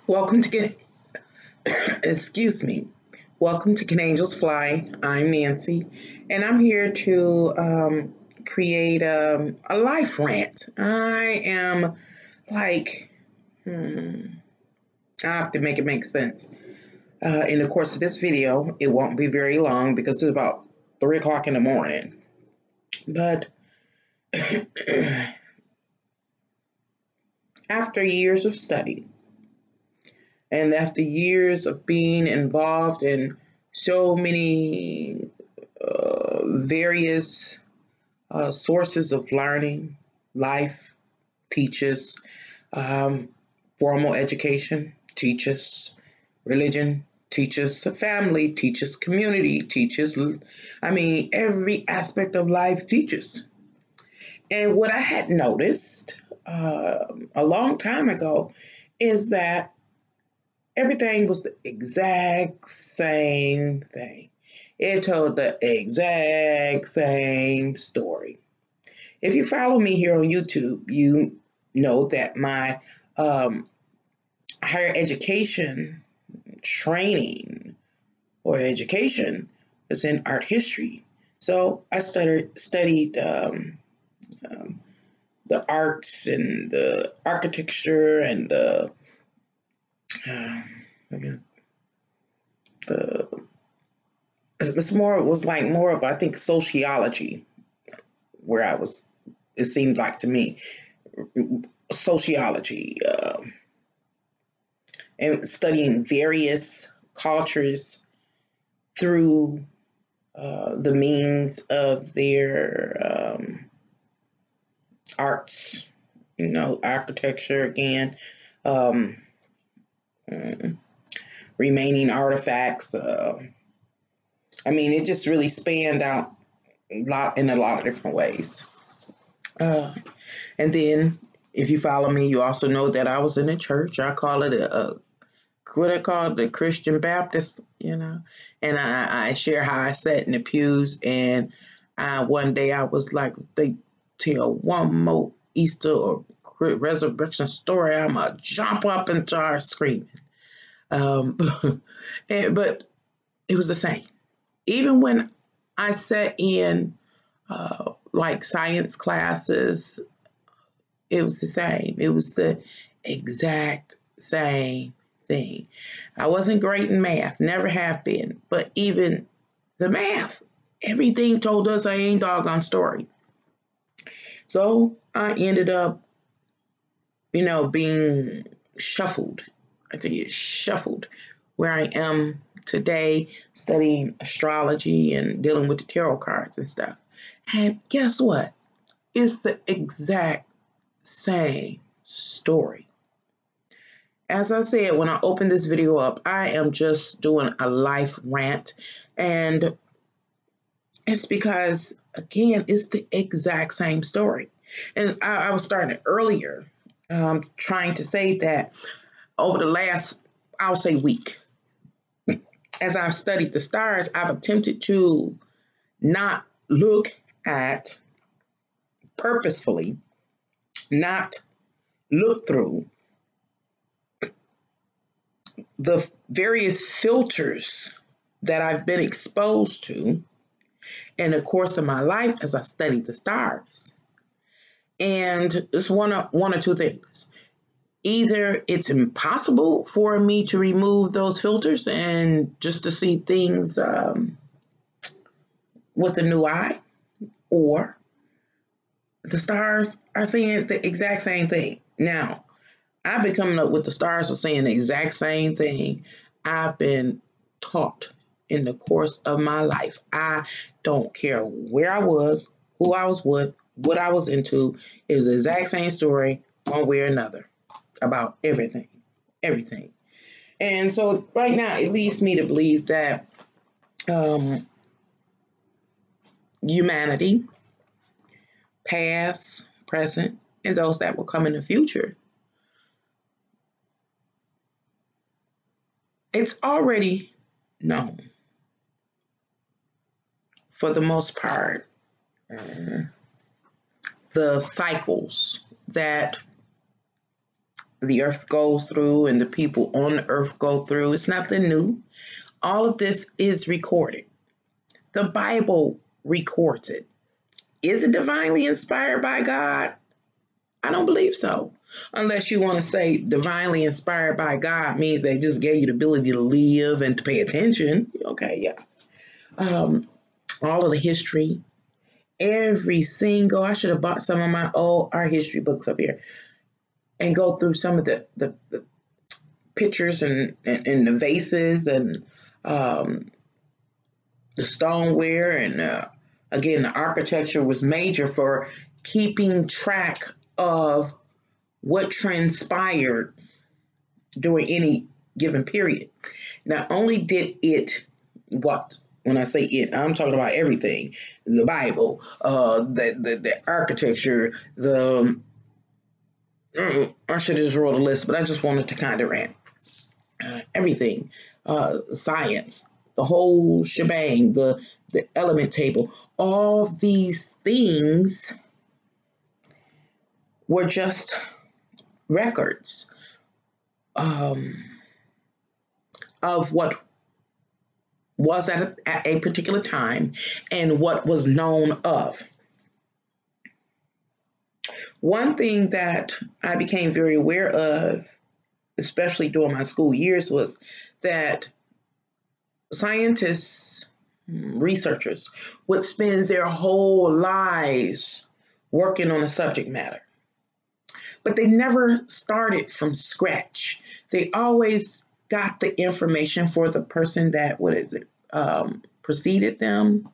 Welcome to Can excuse me. Welcome to Can Angels Fly. I'm Nancy, and I'm here to create a life rant. I am like, I have to make it make sense. In the course of this video, it won't be very long because it's about 3 o'clock in the morning. But after years of study, and after years of being involved in so many various sources of learning, life teaches, formal education teaches, religion teaches, family teaches, community teaches. Every aspect of life teaches. And what I had noticed a long time ago is that everything was the exact same thing. It told the exact same story. If you follow me here on YouTube, you know that my higher education training or education is in art history. So I studied the arts and the architecture and the it was like more of, I think, sociology where I was, it seems like to me, sociology, and studying various cultures through the means of their arts, architecture again, remaining artifacts. It just really spanned out in a lot of different ways. And then, if you follow me, you also know that I was in a church. I call it what I call it, the Christian Baptist, And I share how I sat in the pews, and one day I was like, they tell one more Easter or resurrection story, I'm going to jump up and start screaming. But it was the same. Even when I sat in like science classes, it was the same. It was the exact same thing. I wasn't great in math, never have been, but even the math, everything told us I ain't doggone story. So I ended up, being shuffled. I think it's shuffled where I am today, studying astrology and dealing with the tarot cards and stuff. And guess what? It's the exact same story. As I said, when I opened this video up, I am just doing a life rant. And it's because, again, it's the exact same story. And I was starting earlier, trying to say that over the last, I'll say, week, as I've studied the stars, I've attempted to not look at, purposefully, not look through the various filters that I've been exposed to in the course of my life as I studied the stars. And it's one or two things. Either it's impossible for me to remove those filters and just to see things with a new eye, or the stars are saying the exact same thing. Now, I've been coming up with the stars are saying the exact same thing I've been taught in the course of my life. I don't care where I was, who I was with, what I was into. It was the exact same story, one way or another, about everything. And so right now, it leads me to believe that humanity, past, present, and those that will come in the future, it's already known for the most part, the cycles that the earth goes through and the people on the earth go through. It's nothing new. All of this is recorded. The Bible records it. Is it divinely inspired by God? I don't believe so. Unless you want to say divinely inspired by God means they just gave you the ability to live and to pay attention. Okay, yeah. All of the history, every single, I should have bought some of my old art history books up here and go through some of the pictures and the vases and the stoneware. And again, the architecture was major for keeping track of what transpired during any given period. Not only did it, what, when I say it, I'm talking about everything. The Bible, the architecture, I should have just wrote a list, but I just wanted to kind of rant. Everything, science, the whole shebang, the element table, all these things were just records of what was at a particular time and what was known of. One thing that I became very aware of, especially during my school years, was that scientists, researchers, would spend their whole lives working on a subject matter. But they never started from scratch. They always got the information for the person that, preceded them?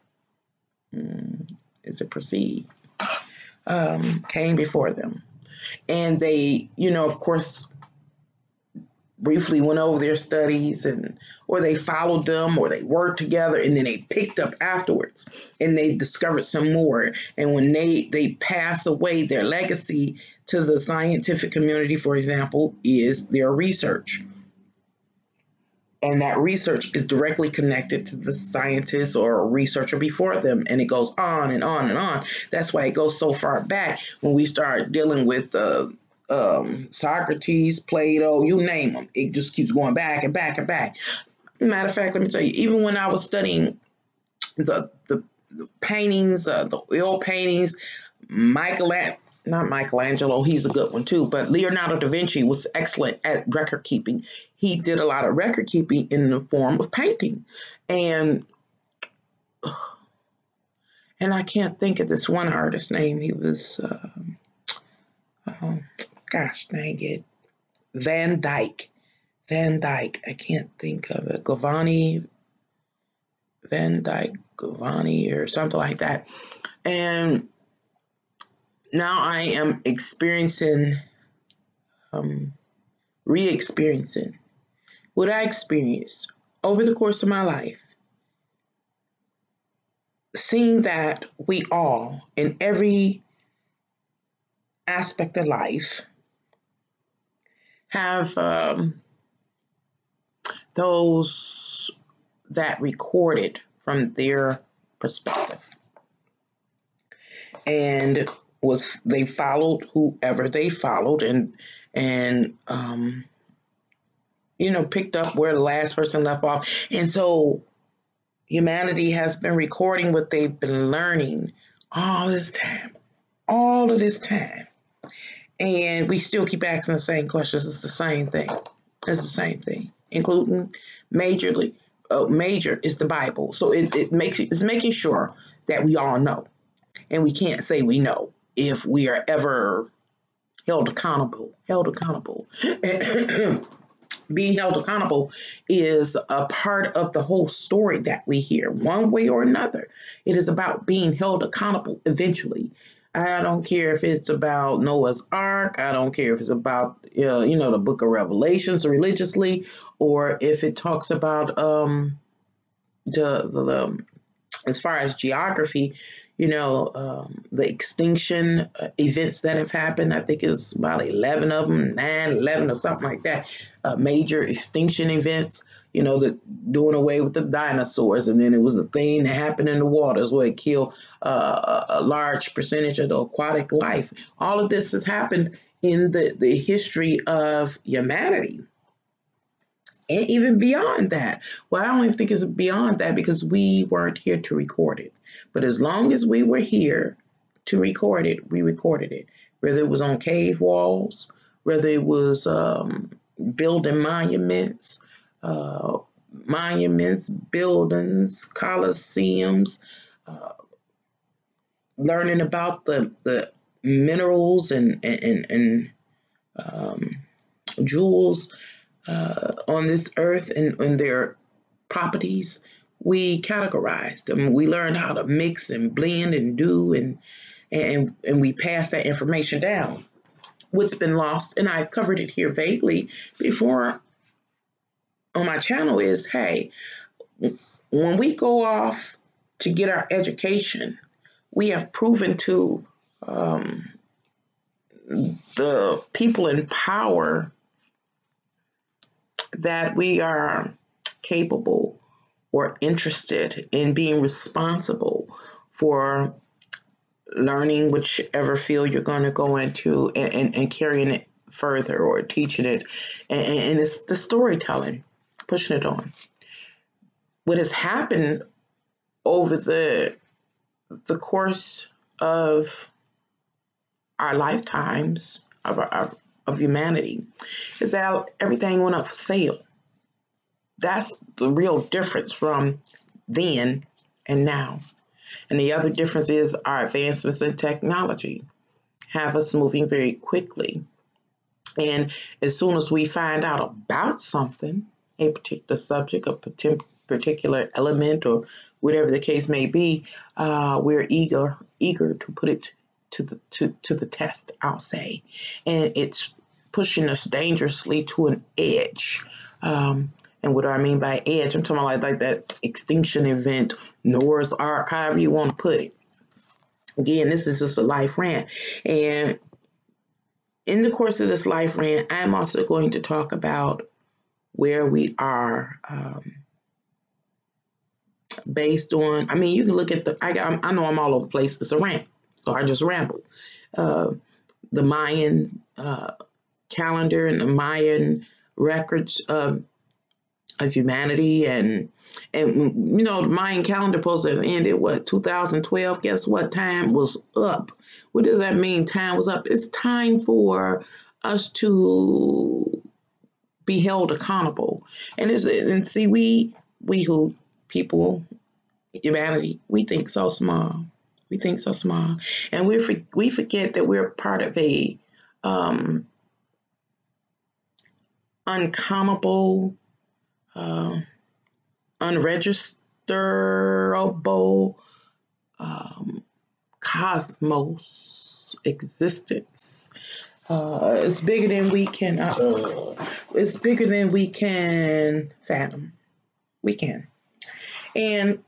Came before them. And they, of course, briefly went over their studies, or they followed them, or they worked together, and then they picked up afterwards and they discovered some more. And when they pass away, their legacy to the scientific community, for example, is their research. And that research is directly connected to the scientist or researcher before them. And it goes on and on and on. That's why it goes so far back when we start dealing with Socrates, Plato, you name them. It just keeps going back and back and back. Matter of fact, let me tell you, even when I was studying the paintings, the oil paintings, not Michelangelo, he's a good one too, but Leonardo da Vinci was excellent at record keeping. He did a lot of record keeping in the form of painting. And I can't think of this one artist's name. He was, gosh dang it, Van Dyke. I can't think of it. Van Dyke, Giovanni, or something like that. And now I am re-experiencing what I experienced over the course of my life, seeing that we all, in every aspect of life, have those that recorded from their perspective. And they followed whoever they followed and picked up where the last person left off. And so humanity has been recording what they've been learning all of this time. And we still keep asking the same questions. It's the same thing, including major is the Bible. So it's making sure that we all know. And we can't say we know if we are ever held accountable. Being held accountable is a part of the whole story that we hear, one way or another. It is about being held accountable eventually. I don't care if it's about Noah's Ark. I don't care if it's about, the book of Revelations religiously, or if it talks about the as far as geography, the extinction events that have happened. I think it's about 11 of them, 11 or something like that. Major extinction events, the doing away with the dinosaurs. And then it was a thing that happened in the waters where it killed a large percentage of the aquatic life. All of this has happened in the history of humanity. And even beyond that. Well, I don't even think it's beyond that because we weren't here to record it. But as long as we were here to record it, we recorded it. Whether it was on cave walls, whether it was building monuments, buildings, coliseums, learning about the minerals and jewels on this earth and their properties. We categorized them. We learned how to mix and blend and do and we pass that information down. What's been lost, and I covered it here vaguely before on my channel, is hey, when we go off to get our education, we have proven to the people in power that we are capable or interested in being responsible for learning whichever field you're going to go into and carrying it further or teaching it. And it's the storytelling, pushing it on. What has happened over the course of our lifetimes of humanity is that everything went up for sale. That's the real difference from then and now. And the other difference is our advancements in technology have us moving very quickly. And as soon as we find out about something, a particular subject, a particular element, or whatever the case may be, we're eager to put it to the test, I'll say. And it's pushing us dangerously to an edge. And what do I mean by edge? I'm talking about like that extinction event, Noah's Ark, however you want to put it. Again, this is just a life rant. And in the course of this life rant, I'm also going to talk about where we are based on, I mean, you can look at I know I'm all over the place. It's a rant, so I just ramble. The Mayan calendar and the Mayan records of humanity and you know, the Mayan calendar supposed to have ended 2012. Guess what? Time was up. What does that mean? Time was up. It's time for us to be held accountable. And see, we who people, humanity, we think so small. We think so small, and we forget that we're part of a uncountable, unregisterable cosmos existence. It's bigger than we can. It's bigger than we can fathom. We can. And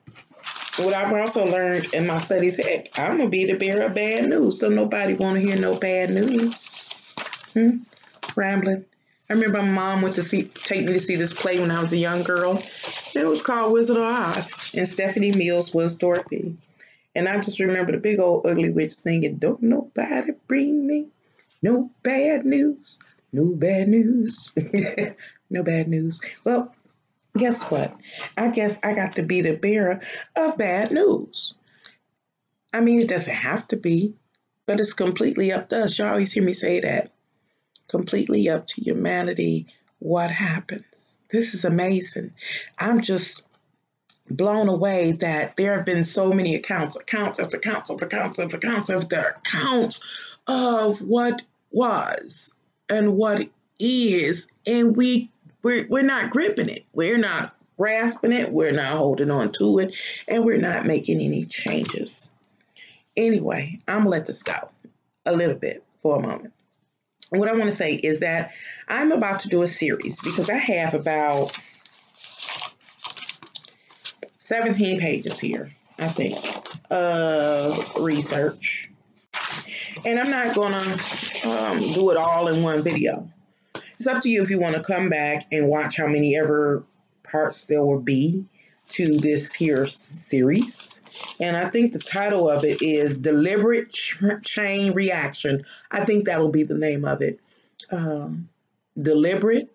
what I've also learned in my studies, heck, I'm gonna be the bearer of bad news. So nobody want to hear no bad news. Rambling. I remember my mom went to take me to see this play when I was a young girl. It was called Wizard of Oz, and Stephanie Mills was Dorothy. And I just remember the big old ugly witch singing, "Don't nobody bring me no bad news, no bad news, no bad news." Well, guess what? I guess I got to be the bearer of bad news. I mean, it doesn't have to be, but it's completely up to us. You always hear me say that. Completely up to humanity what happens. This is amazing. I'm just blown away that there have been so many accounts after accounts of what was and what is, and we're not gripping it. We're not grasping it. We're not holding on to it, and we're not making any changes. Anyway, I'm gonna let this go a little bit for a moment. What I want to say is that I'm about to do a series because I have about 17 pages here, I think, of research. And I'm not going to do it all in one video. It's up to you if you want to come back and watch how many ever parts there will be to this here series. And I think the title of it is Deliberate Chain Reaction. I think that'll be the name of it. Deliberate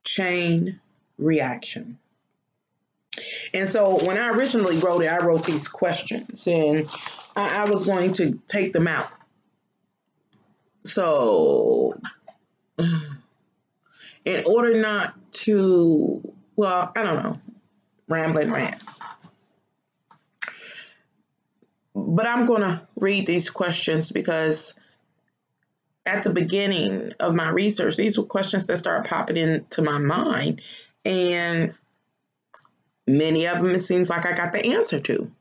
Chain Reaction. And so when I originally wrote it, I wrote these questions and I was going to take them out. So in order not to, well, I don't know, rambling rant. But I'm going to read these questions because at the beginning of my research, these were questions that started popping into my mind. And many of them, it seems like I got the answer to.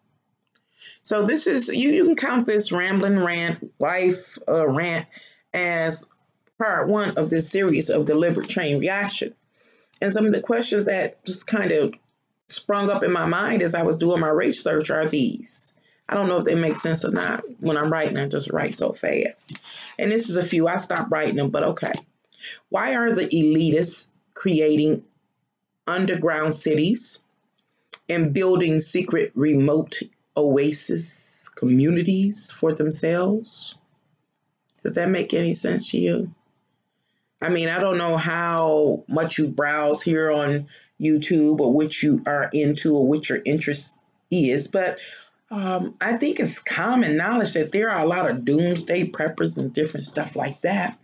So this is, you can count this rambling rant, life rant as part one of this series of Deliberate Chain Reaction. And some of the questions that just kind of sprung up in my mind as I was doing my research are these. I don't know if they make sense or not. When I'm writing, I just write so fast. And this is a few. I stopped writing them, but okay. Why are the elitists creating underground cities and building secret remote oasis communities for themselves? Does that make any sense to you? I mean, I don't know how much you browse here on YouTube or what you are into or what your interest is, but I think it's common knowledge that there are a lot of doomsday preppers and different stuff like that.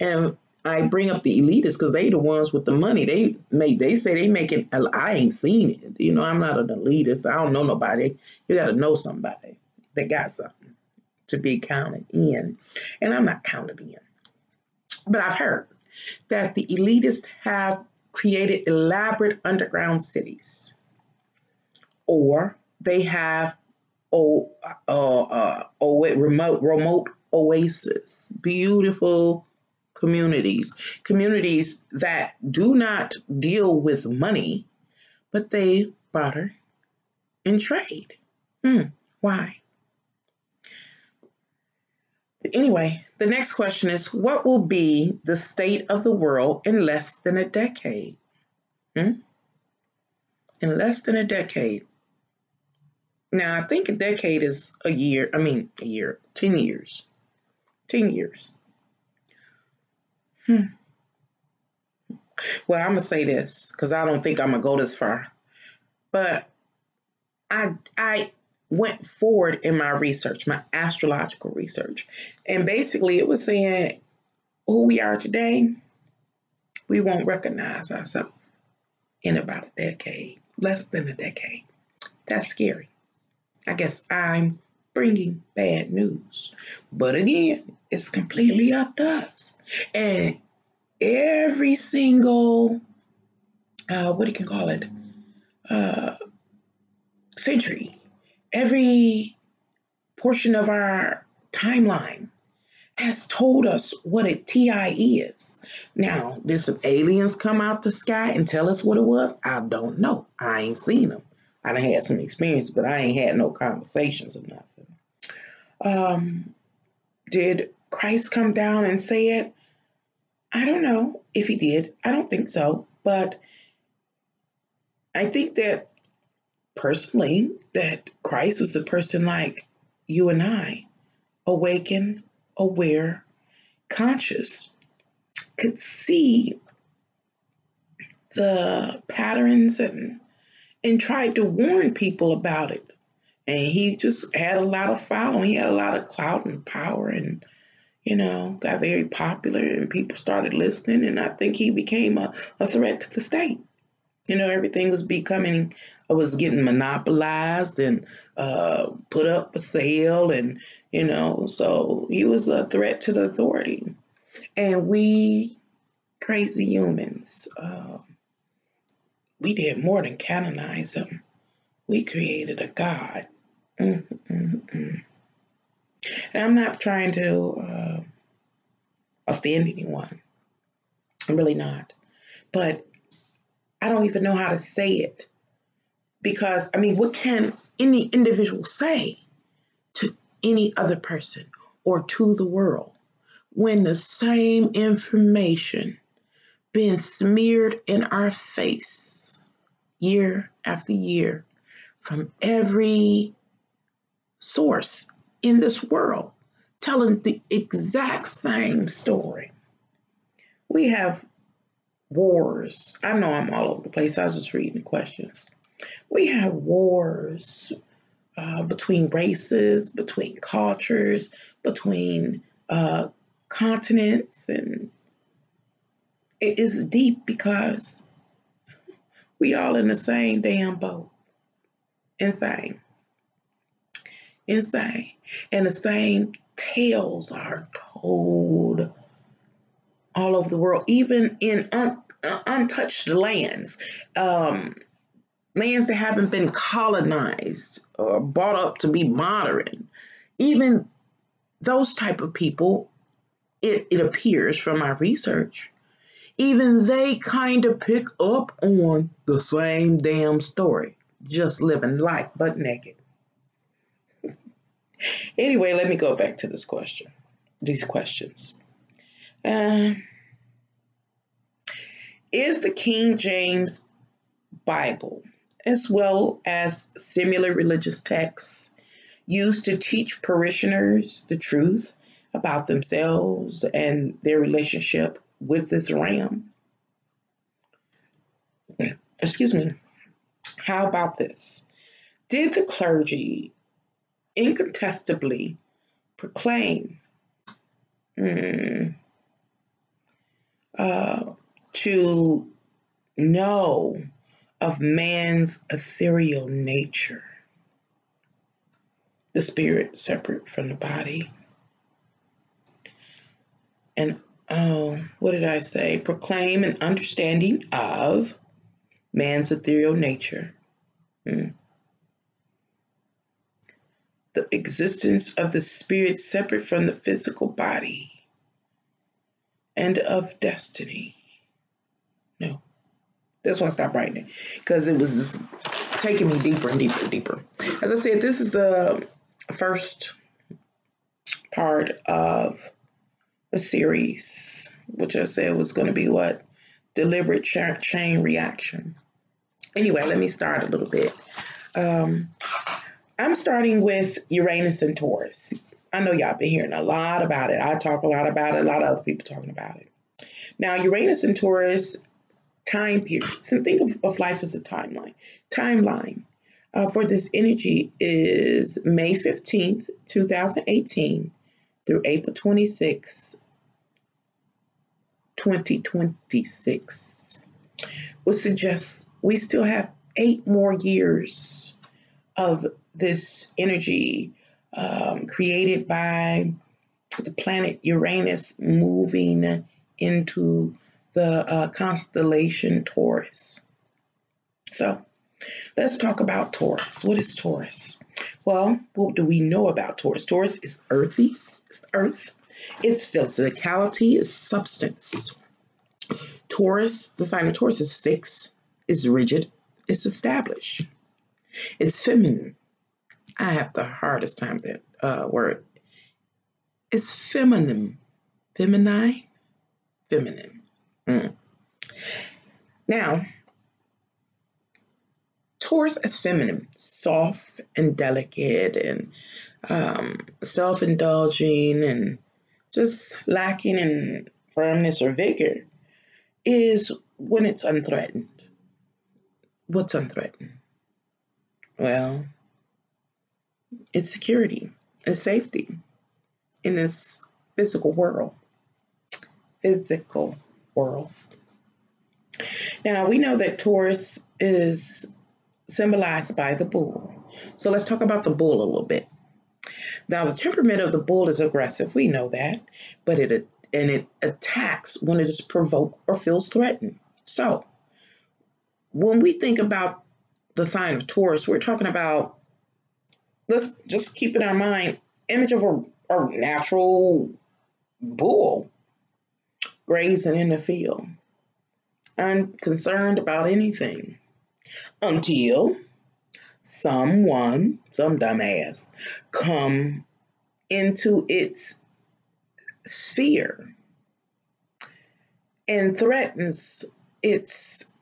And I bring up the elitists because they the ones with the money. They say they make it. I ain't seen it. You know, I'm not an elitist. I don't know nobody. You got to know somebody that got something to be counted in. And I'm not counted in. But I've heard that the elitists have created elaborate underground cities, or they have remote oasis, beautiful communities that do not deal with money, but they barter and trade. Why? Anyway, the next question is, what will be the state of the world in less than a decade? In less than a decade. Now, I think a decade is a year. 10 years. 10 years. Well, I'm going to say this because I don't think I'm going to go this far. But I went forward in my research, my astrological research. And basically it was saying who we are today, we won't recognize ourselves in about a decade, less than a decade. That's scary. I guess I'm bringing bad news. But again, it's completely up to us. And every single, century, every portion of our timeline has told us what a TI is. Now, did some aliens come out the sky and tell us what it was? I don't know. I ain't seen them. I done had some experience, but I ain't had no conversations or nothing. Did Christ come down and say it? I don't know if he did. I don't think so. But I think that personally, that Christ was a person like you and I, awakened, aware, conscious, could see the patterns and tried to warn people about it. And he just had a lot of following. He had a lot of clout and power and, got very popular and people started listening. And I think he became a threat to the state. Everything was getting monopolized and put up for sale. And, so he was a threat to the authority. And we crazy humans, we did more than canonize him. We created a God. And I'm not trying to offend anyone. I'm really not. But I don't even know how to say it. Because, what can any individual say to any other person or to the world when the same information being smeared in our face year after year from every source in this world telling the exact same story. We have wars. I know I'm all over the place. I was just reading the questions. We have wars between races, between cultures, between continents, and it is deep because we all in the same damn boat. Insane. Insane. And the same tales are told all over the world, even in untouched lands, lands that haven't been colonized or brought up to be modern. Even those type of people, it appears from my research, even they kind of pick up on the same damn story, just living life butt naked. Anyway, let me go back to these questions. Is the King James Bible, as well as similar religious texts, used to teach parishioners the truth about themselves and their relationship with this realm? Excuse me. How about this? Did the clergy incontestably proclaim to know of man's ethereal nature, the spirit separate from the body? And what did I say? Proclaim an understanding of man's ethereal nature. The existence of the spirit separate from the physical body and of destiny. No, that's why I stopped writing it, because it was just taking me deeper and deeper and deeper. As I said, this is the first part of a series, which I said was going to be what? Deliberate chain reaction. Anyway, let me start a little bit. I'm starting with Uranus and Taurus. I know y'all been hearing a lot about it. I talk a lot about it. A lot of other people talking about it. Now, Uranus and Taurus time periods, and think of life as a timeline. Timeline for this energy is May 15th, 2018 through April 26, 2026, which suggests we still have 8 more years of this energy created by the planet Uranus moving into the constellation Taurus. So let's talk about Taurus. What is Taurus? Well, what do we know about Taurus? Taurus is earthy. It's earth. Its physicality is substance. Taurus, the sign of Taurus is fixed, is rigid, it's established. It's feminine. I have the hardest time with that word. It's feminine. Feminine? Feminine. Now, Taurus as feminine, soft and delicate and self-indulging and just lacking in firmness or vigor, is when it's unthreatened. What's unthreatened? Well, it's security and safety in this physical world. Now, we know that Taurus is symbolized by the bull. So let's talk about the bull a little bit. Now, the temperament of the bull is aggressive. We know that, but it attacks when it is provoked or feels threatened. So when we think about the sign of Taurus, we're talking about, let's just keep in our mind, image of a natural bull grazing in the field, unconcerned about anything, until some dumbass, come into its sphere and threatens its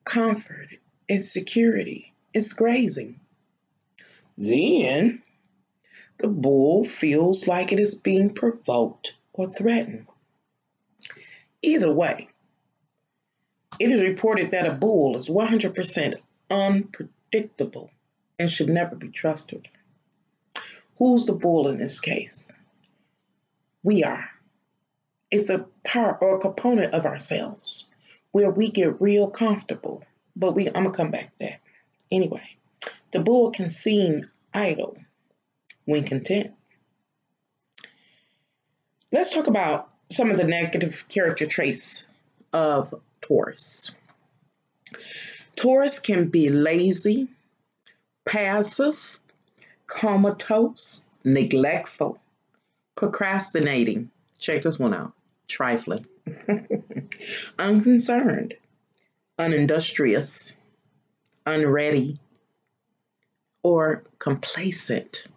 comfort, it's security, it's grazing. Then the bull feels like it is being provoked or threatened. Either way, it is reported that a bull is 100% unpredictable and should never be trusted. Who's the bull in this case? We are. It's a part or a component of ourselves where we get real comfortable. But I'm going to come back to that. Anyway, the bull can seem idle when content. Let's talk about some of the negative character traits of Taurus. Taurus can be lazy, passive, comatose, neglectful, procrastinating. Check this one out. Trifling. Unconcerned, unindustrious, unready, or complacent.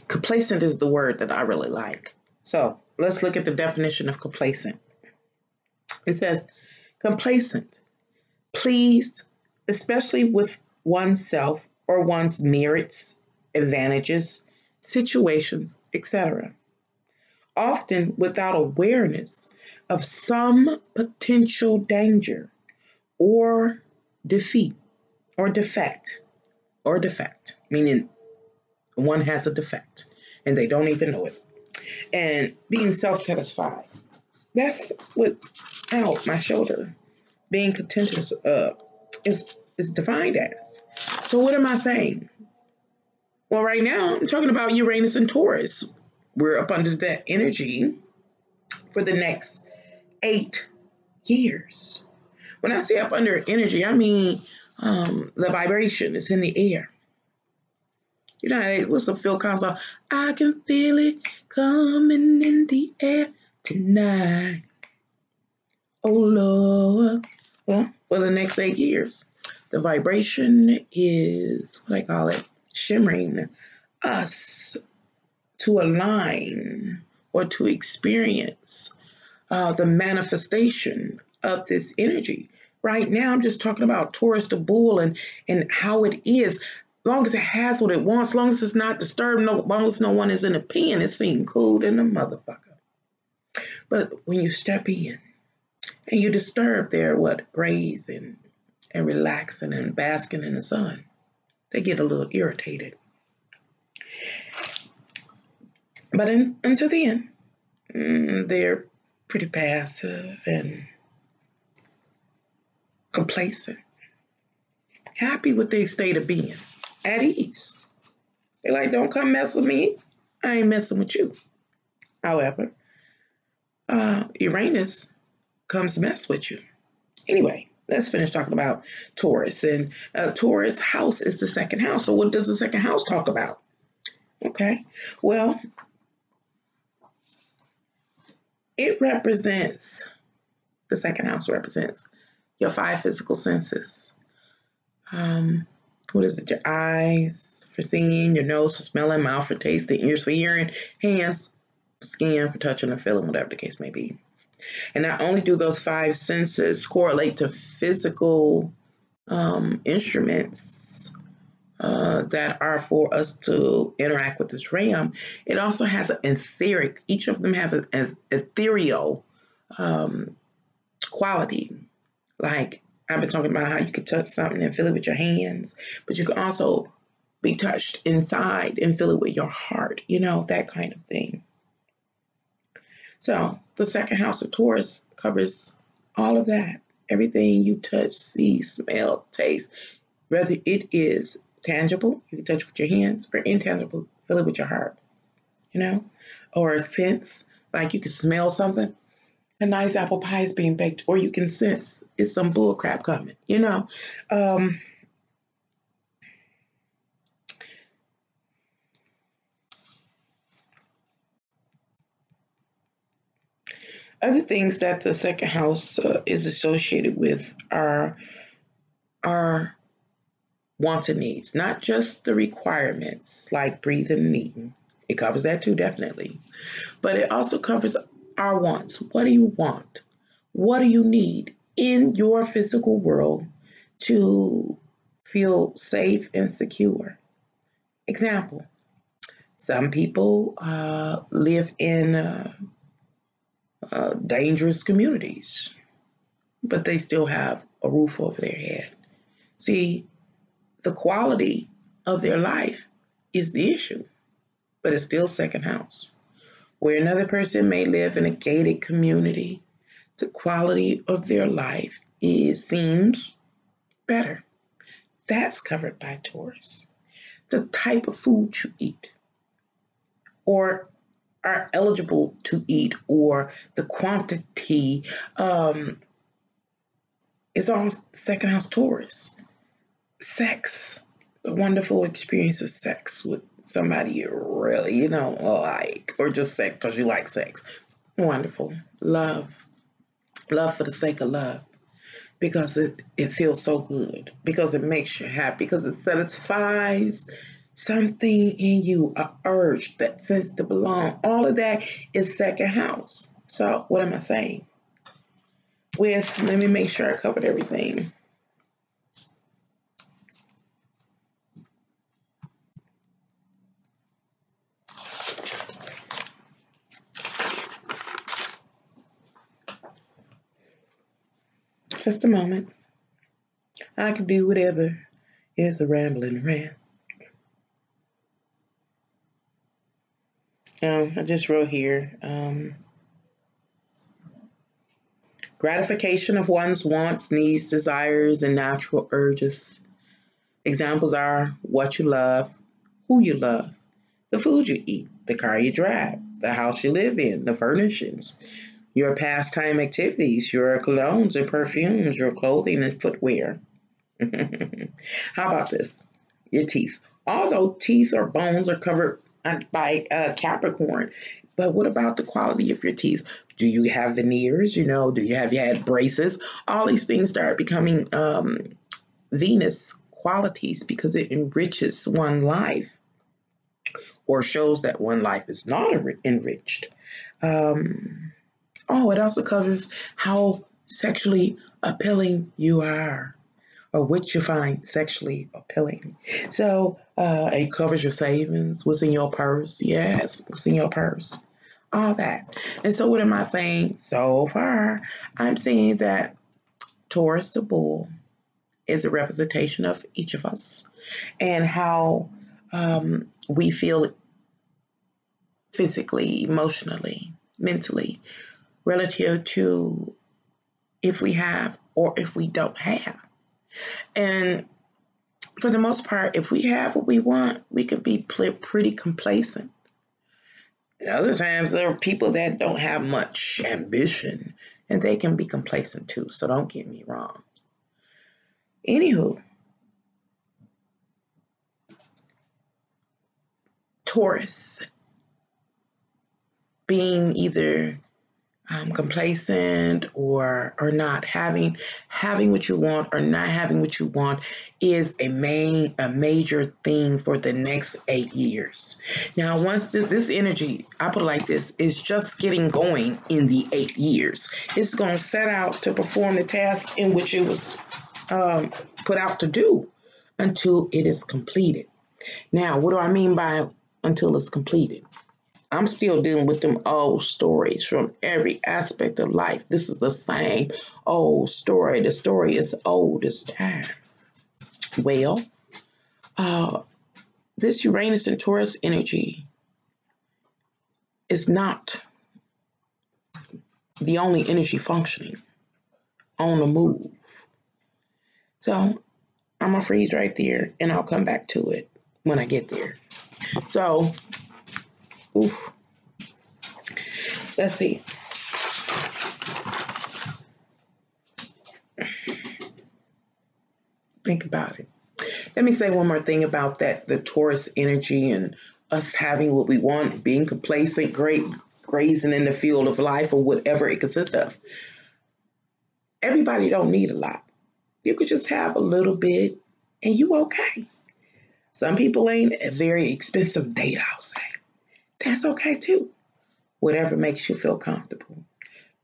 Complacent is the word that I really like. So let's look at the definition of complacent. It says, complacent, pleased, especially with oneself or one's merits, advantages, situations, etc. Often without awareness of some potential danger or defeat or defect, meaning one has a defect and they don't even know it. And being self-satisfied. That's what out my shoulder being contentious is defined as. So what am I saying? Well, right now I'm talking about Uranus and Taurus. We're up under that energy for the next 8 years. When I say up under energy, I mean the vibration is in the air. You know, what's the Phil Collins song? I can feel it coming in the air tonight. Oh, Lord. Well, for the next 8 years, the vibration is, what I call it, shimmering us to align or to experience the manifestation of this energy. Right now, I'm just talking about Taurus the bull and how it is. As long as it has what it wants, as long as it's not disturbed, as long as no one is in a pen, it seems cool than a motherfucker. But when you step in and you disturb their grazing and relaxing and basking in the sun, they get a little irritated. But until then, they're pretty passive and complacent, happy with their state of being, at ease. They're like, don't come mess with me. I ain't messing with you. However, Uranus comes mess with you. Anyway, let's finish talking about Taurus. And Taurus house is the second house. So what does the second house talk about? Okay, well, it represents, the second house represents your 5 physical senses. What is it? Your eyes for seeing, your nose for smelling, mouth for tasting, ears for hearing, hands, skin for touching or feeling, whatever the case may be. And not only do those 5 senses correlate to physical instruments that are for us to interact with this realm, it also has an etheric, each of them have an ethereal quality. Like I've been talking about how you could touch something and feel it with your hands, but you can also be touched inside and feel it with your heart, you know, that kind of thing. So the second house of Taurus covers all of that. Everything you touch, see, smell, taste, whether it is tangible, you can touch it with your hands, or intangible, feel it with your heart, you know, or a sense, like you can smell something. A nice apple pie is being baked, or you can sense it's some bull crap coming, you know. Other things that the second house is associated with are our wants and needs, not just the requirements like breathing and eating. It covers that too, definitely. But it also covers our wants. What do you want? What do you need? in your physical world to feel safe and secure. Example, some people live in dangerous communities, but they still have a roof over their head. See, the quality of their life is the issue, but it's still second house. Where another person may live in a gated community, the quality of their life seems better. That's covered by Taurus. The type of food you eat, or are eligible to eat, or the quantity is all second house Taurus. Sex, a wonderful experience of sex with somebody you really, like, or just sex because you like sex. Wonderful. Love for the sake of love, because it feels so good, because it makes you happy, because it satisfies something in you, an urge, that sense to belong. All of that is second house. So what am I saying? Let me make sure I covered everything. Just a moment. I can do whatever. It's a rambling rant. I just wrote here, gratification of one's wants, needs, desires, and natural urges. Examples are what you love, who you love, the food you eat, the car you drive, the house you live in, the furnishings, your pastime activities, your colognes and perfumes, your clothing and footwear. How about this? Your teeth. Although teeth or bones are covered by Capricorn, but what about the quality of your teeth? Do you have veneers? Do you had braces? All these things start becoming Venus qualities, because it enriches one life, or shows that one life is not enriched. It also covers how sexually appealing you are, or what you find sexually appealing. So it covers your savings, what's in your purse. Yes, what's in your purse. All that. And so what am I saying so far? I'm saying that Taurus the bull is a representation of each of us, and how we feel physically, emotionally, mentally, relative to if we have or if we don't have. And for the most part, if we have what we want, we can be pretty complacent. And other times, there are people that don't have much ambition, and they can be complacent too. So don't get me wrong. Anywho, Taurus being either complacent or not having what you want, or not having what you want, is a major thing for the next 8 years. Now, once this energy, I put it like this, is just getting going in the 8 years. It's going to set out to perform the task in which it was put out to do until it is completed. Now, what do I mean by until it's completed? I'm still dealing with them old stories from every aspect of life. This is the same old story. The story is old as time. Well, this Uranus and Taurus energy is not the only energy functioning on the move. So I'm going to freeze right there, and I'll come back to it when I get there. So, let's see. Think about it. Let me say one more thing about that, the Taurus energy and us having what we want, being complacent, grazing in the field of life, or whatever it consists of. Everybody don't need a lot. You could just have a little bit and you okay. Some people ain't a very expensive date, I'll say. That's okay too. Whatever makes you feel comfortable.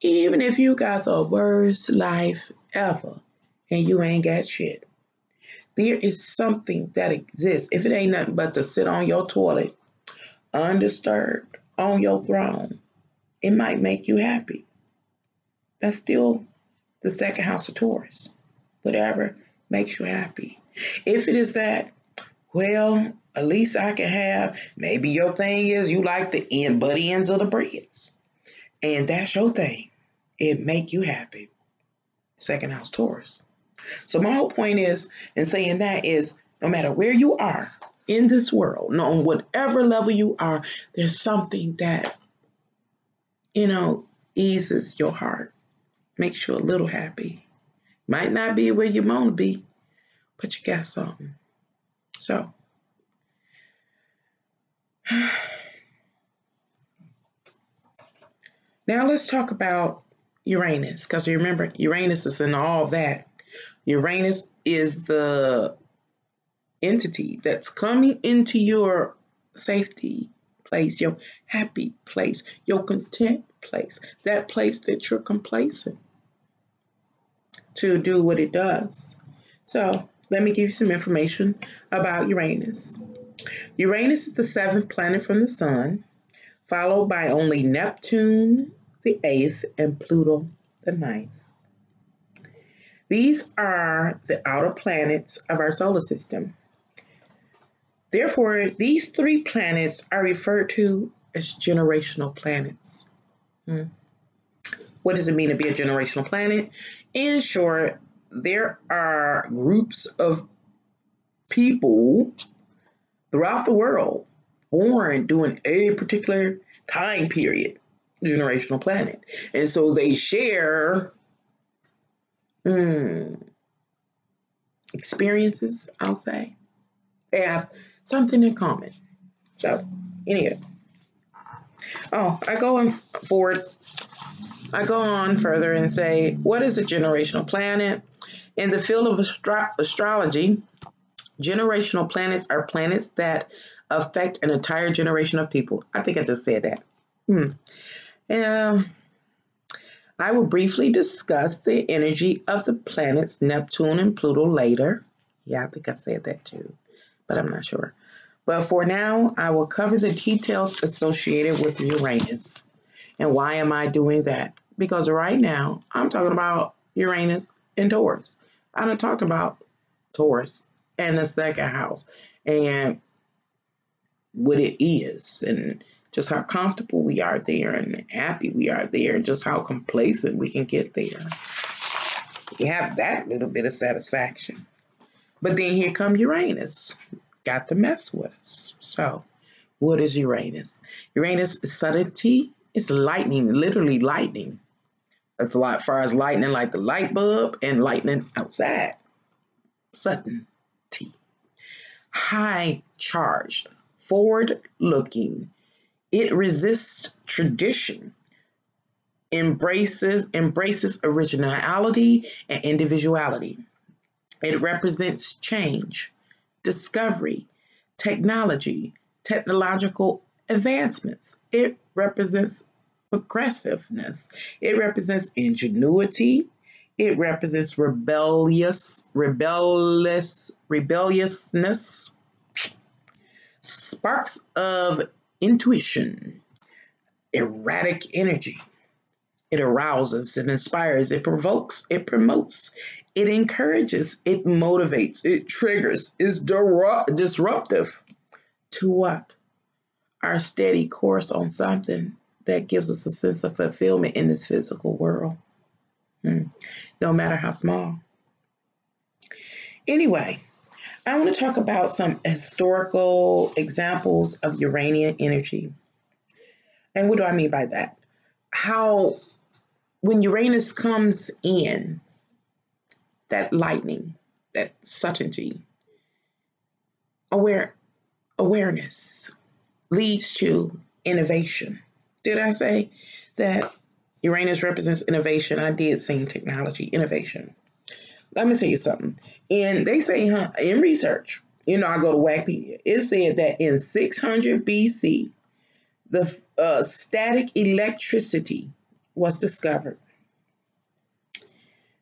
Even if you got the worst life ever and you ain't got shit, there is something that exists. If it ain't nothing but to sit on your toilet, undisturbed, on your throne, it might make you happy. That's still the second house of Taurus. Whatever makes you happy. If it is that, well, at least I can have, maybe your thing is you like the butt ends of the breads. And that's your thing. It make you happy. Second house Taurus. So my whole point is, in saying that is, no matter where you are in this world, no, on whatever level you are, there's something that, eases your heart, makes you a little happy. Might not be where you want to be, but you got something. So, now let's talk about Uranus, because remember, Uranus is in all that. Uranus is the entity that's coming into your safety place, your happy place, your content place, that place that you're complacent to do what it does. So let me give you some information about Uranus. Uranus is the seventh planet from the sun, followed by only Neptune, the eighth, and Pluto, the ninth. These are the outer planets of our solar system. Therefore, these three planets are referred to as generational planets. What does it mean to be a generational planet? In short, there are groups of people throughout the world born during a particular time period, generational planet. And so they share experiences, I'll say. They have something in common. So, anyway. I go on further and say, what is a generational planet? In the field of astrology, generational planets are planets that affect an entire generation of people. I think I just said that. I will briefly discuss the energy of the planets Neptune and Pluto later. Yeah, I think I said that too, but I'm not sure. But for now, I will cover the details associated with Uranus. And why am I doing that? Because right now, I'm talking about Uranus and Taurus. I done talked about Taurus and the second house and what it is and just how comfortable we are there and happy we are there and just how complacent we can get there. You have that little bit of satisfaction. But then here come Uranus. Got to mess with us. So, what is Uranus? Uranus is subtlety. It's lightning, literally lightning. As far as lightning, like the light bulb, and lightning outside. Subtlety. High charged, forward looking. It resists tradition. Embraces originality and individuality. It represents change, discovery, technology, technological advancements. It represents progressiveness. It represents ingenuity. It represents rebelliousness, sparks of intuition, erratic energy. It arouses, it inspires, it provokes, it promotes, it encourages, it motivates, it triggers, is disruptive to what? Our steady course on something that gives us a sense of fulfillment in this physical world. No matter how small. Anyway, I want to talk about some historical examples of Uranian energy. And what do I mean by that? How when Uranus comes in, that lightning, that subtlety, awareness leads to innovation. Did I say that Uranus represents innovation? I did say technology, innovation. Let me tell you something. And they say, in research, I go to Wikipedia. It said that in 600 BC, the static electricity was discovered.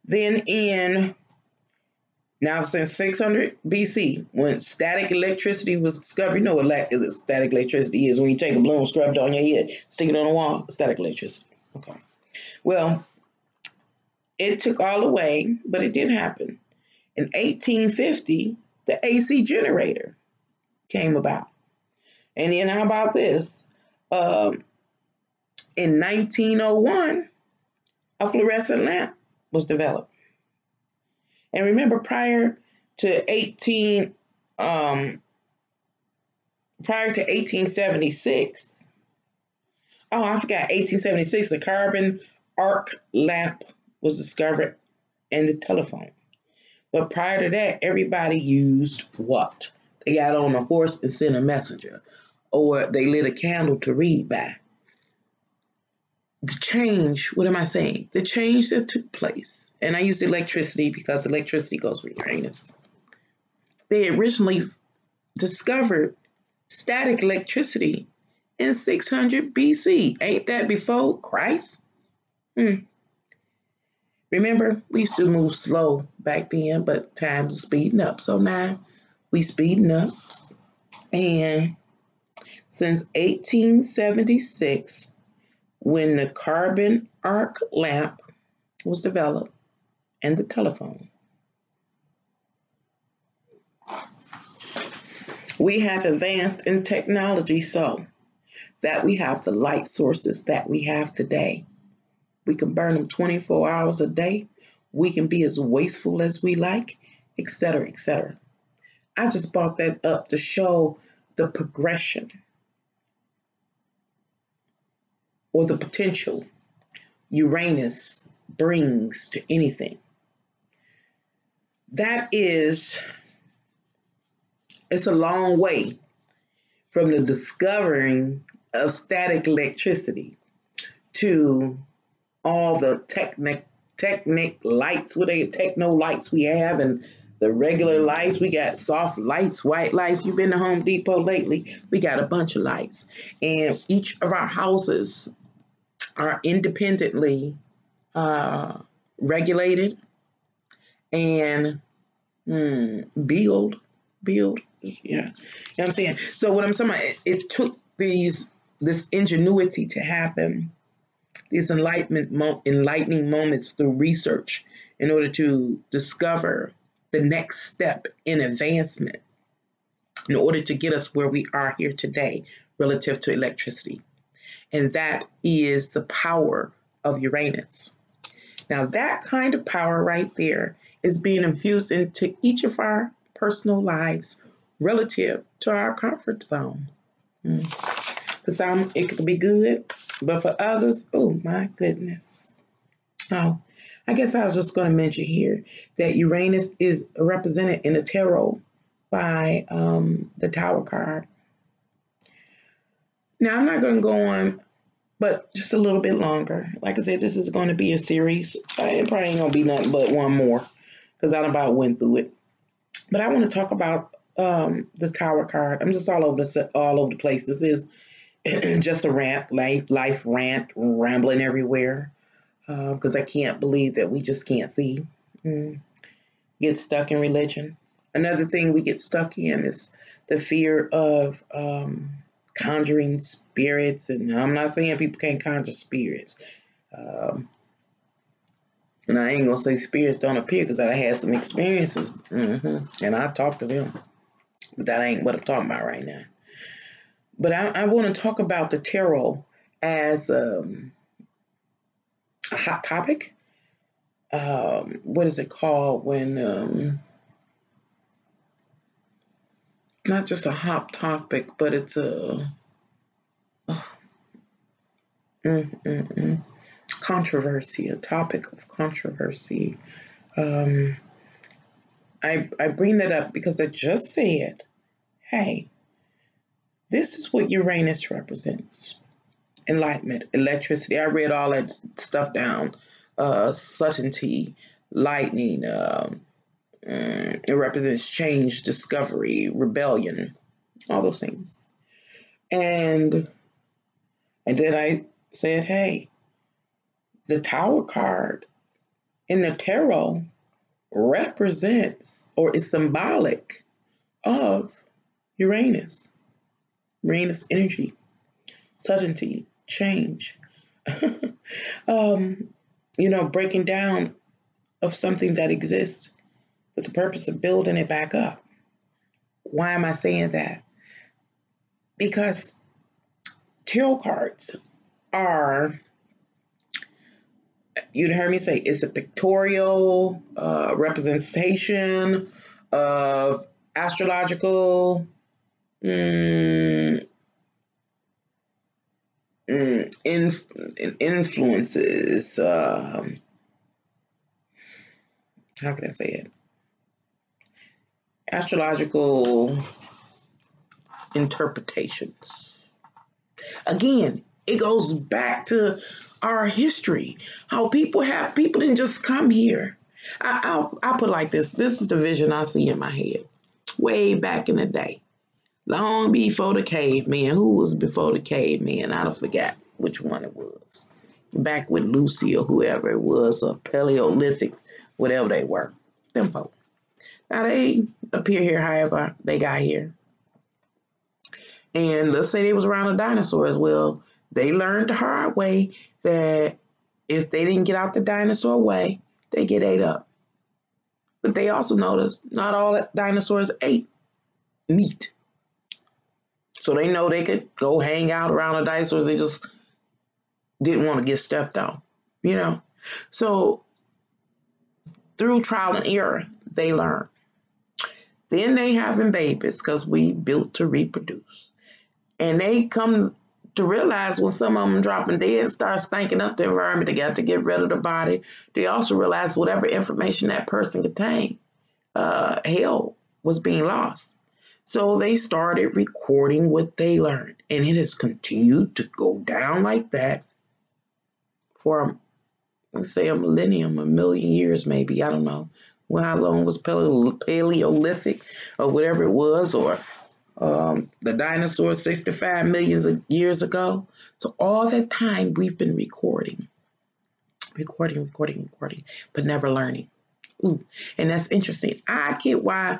Then now since 600 BC, when static electricity was discovered, you know what static electricity is, when you take a balloon, strap it on your head, stick it on a wall, static electricity. Okay. Well, it took all away, but it did happen. In 1850, the AC generator came about. And then how about this? In 1901, a fluorescent lamp was developed. And remember, prior to 1876, oh, I forgot, 1876, a carbon arc lamp was discovered in the telephone. But prior to that, everybody used what? They got on a horse and sent a messenger, or they lit a candle to read by. The change, what am I saying? The change that took place, and I use electricity because electricity goes with Uranus. They originally discovered static electricity in 600 BC. Ain't that before Christ? Remember, we used to move slow back then, but times are speeding up. So now we speeding up. And since 1876, when the carbon arc lamp was developed and the telephone, we have advanced in technology so that we have the light sources that we have today. We can burn them 24 hours a day. We can be as wasteful as we like, etc., etc. I just brought that up to show the progression or the potential Uranus brings to anything. It's a long way from the discovering of static electricity to all the techno lights we have, and the regular lights. We got soft lights, white lights. You've been to Home Depot lately. We got a bunch of lights. And each of our houses are independently regulated and build. Yeah. You know what I'm saying? So what I'm saying, it took this ingenuity to happen, these enlightening moments through research in order to discover the next step in advancement in order to get us where we are here today relative to electricity. And that is the power of Uranus. Now, that kind of power right there is being infused into each of our personal lives relative to our comfort zone. For some, it could be good, but for others, oh my goodness. Oh, I guess I was just going to mention here that Uranus is represented in the tarot by the Tower card. Now, I'm not going to go on, but just a little bit longer. Like I said, this is going to be a series. It probably ain't going to be nothing but one more because I about went through it. But I want to talk about this Tower card. I'm just all over the place. This is just a rant, life rant, rambling everywhere. Because I can't believe that we just can't see. Get stuck in religion. Another thing we get stuck in is the fear of conjuring spirits. And I'm not saying people can't conjure spirits. And I ain't going to say spirits don't appear because I had some experiences. And I talked to them. But that ain't what I'm talking about right now. But I want to talk about the tarot as a hot topic. What is it called when not just a hot topic, but it's a controversy, a topic of controversy. I bring that up because I just said, hey, this is what Uranus represents. Enlightenment, electricity. I read all that stuff down. Certainty, lightning. It represents change, discovery, rebellion, all those things. And then I said, hey, The Tower card in the tarot represents or is symbolic of Uranus energy, certainty, change, breaking down of something that exists with the purpose of building it back up. Why am I saying that? Because tarot cards are, you'd heard me say, it's a pictorial representation of astrological influences. How can I say it? Astrological interpretations. Again, it goes back to our history. How people didn't just come here. I'll put it like this. This is the vision I see in my head. Way back in the day. Long before the caveman. Who was before the caveman? I don't forget which one it was. Back with Lucy or whoever it was, or Paleolithic, whatever they were. Them folk. Now they appear here however they got here. And let's say they was around the dinosaurs. Well, they learned the hard way that if they didn't get out the dinosaur way, they get ate up. But they also noticed not all dinosaurs ate meat. So they know they could go hang out around the dinosaurs. They just didn't want to get stepped on, So through trial and error, they learn. Then they having babies because we built to reproduce. And they come to realize when some of them dropping dead and start stinking up the environment, they got to get rid of the body. They also realize whatever information that person contained, hell was being lost. So they started recording what they learned. And it has continued to go down like that for, let's say, a millennium, a million years maybe. I don't know. Well, how long was Paleolithic or whatever it was, or the dinosaurs 65 millions of years ago. So all that time we've been recording, but never learning. Ooh, and that's interesting. I get why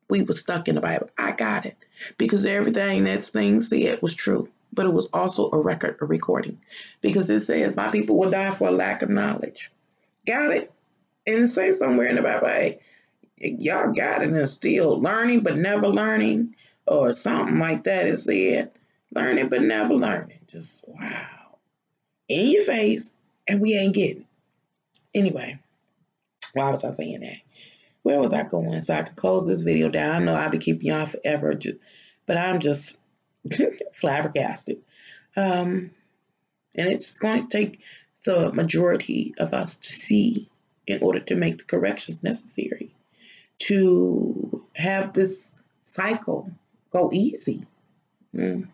we were stuck in the Bible. I got it. Because everything that thing said was true. But it was also a recording. Because it says, my people will die for a lack of knowledge. Got it? And say somewhere in the Bible, hey, y'all got it and still learning but never learning, or something like that. It said, learning but never learning. Just wow. In your face, and we ain't getting it. Anyway, why was I saying that? Where was I going? So I could close this video down. I know I'll be keeping y'all forever, but I'm just flabbergasted. And it's going to take the majority of us to see in order to make the corrections necessary to have this cycle go easy. And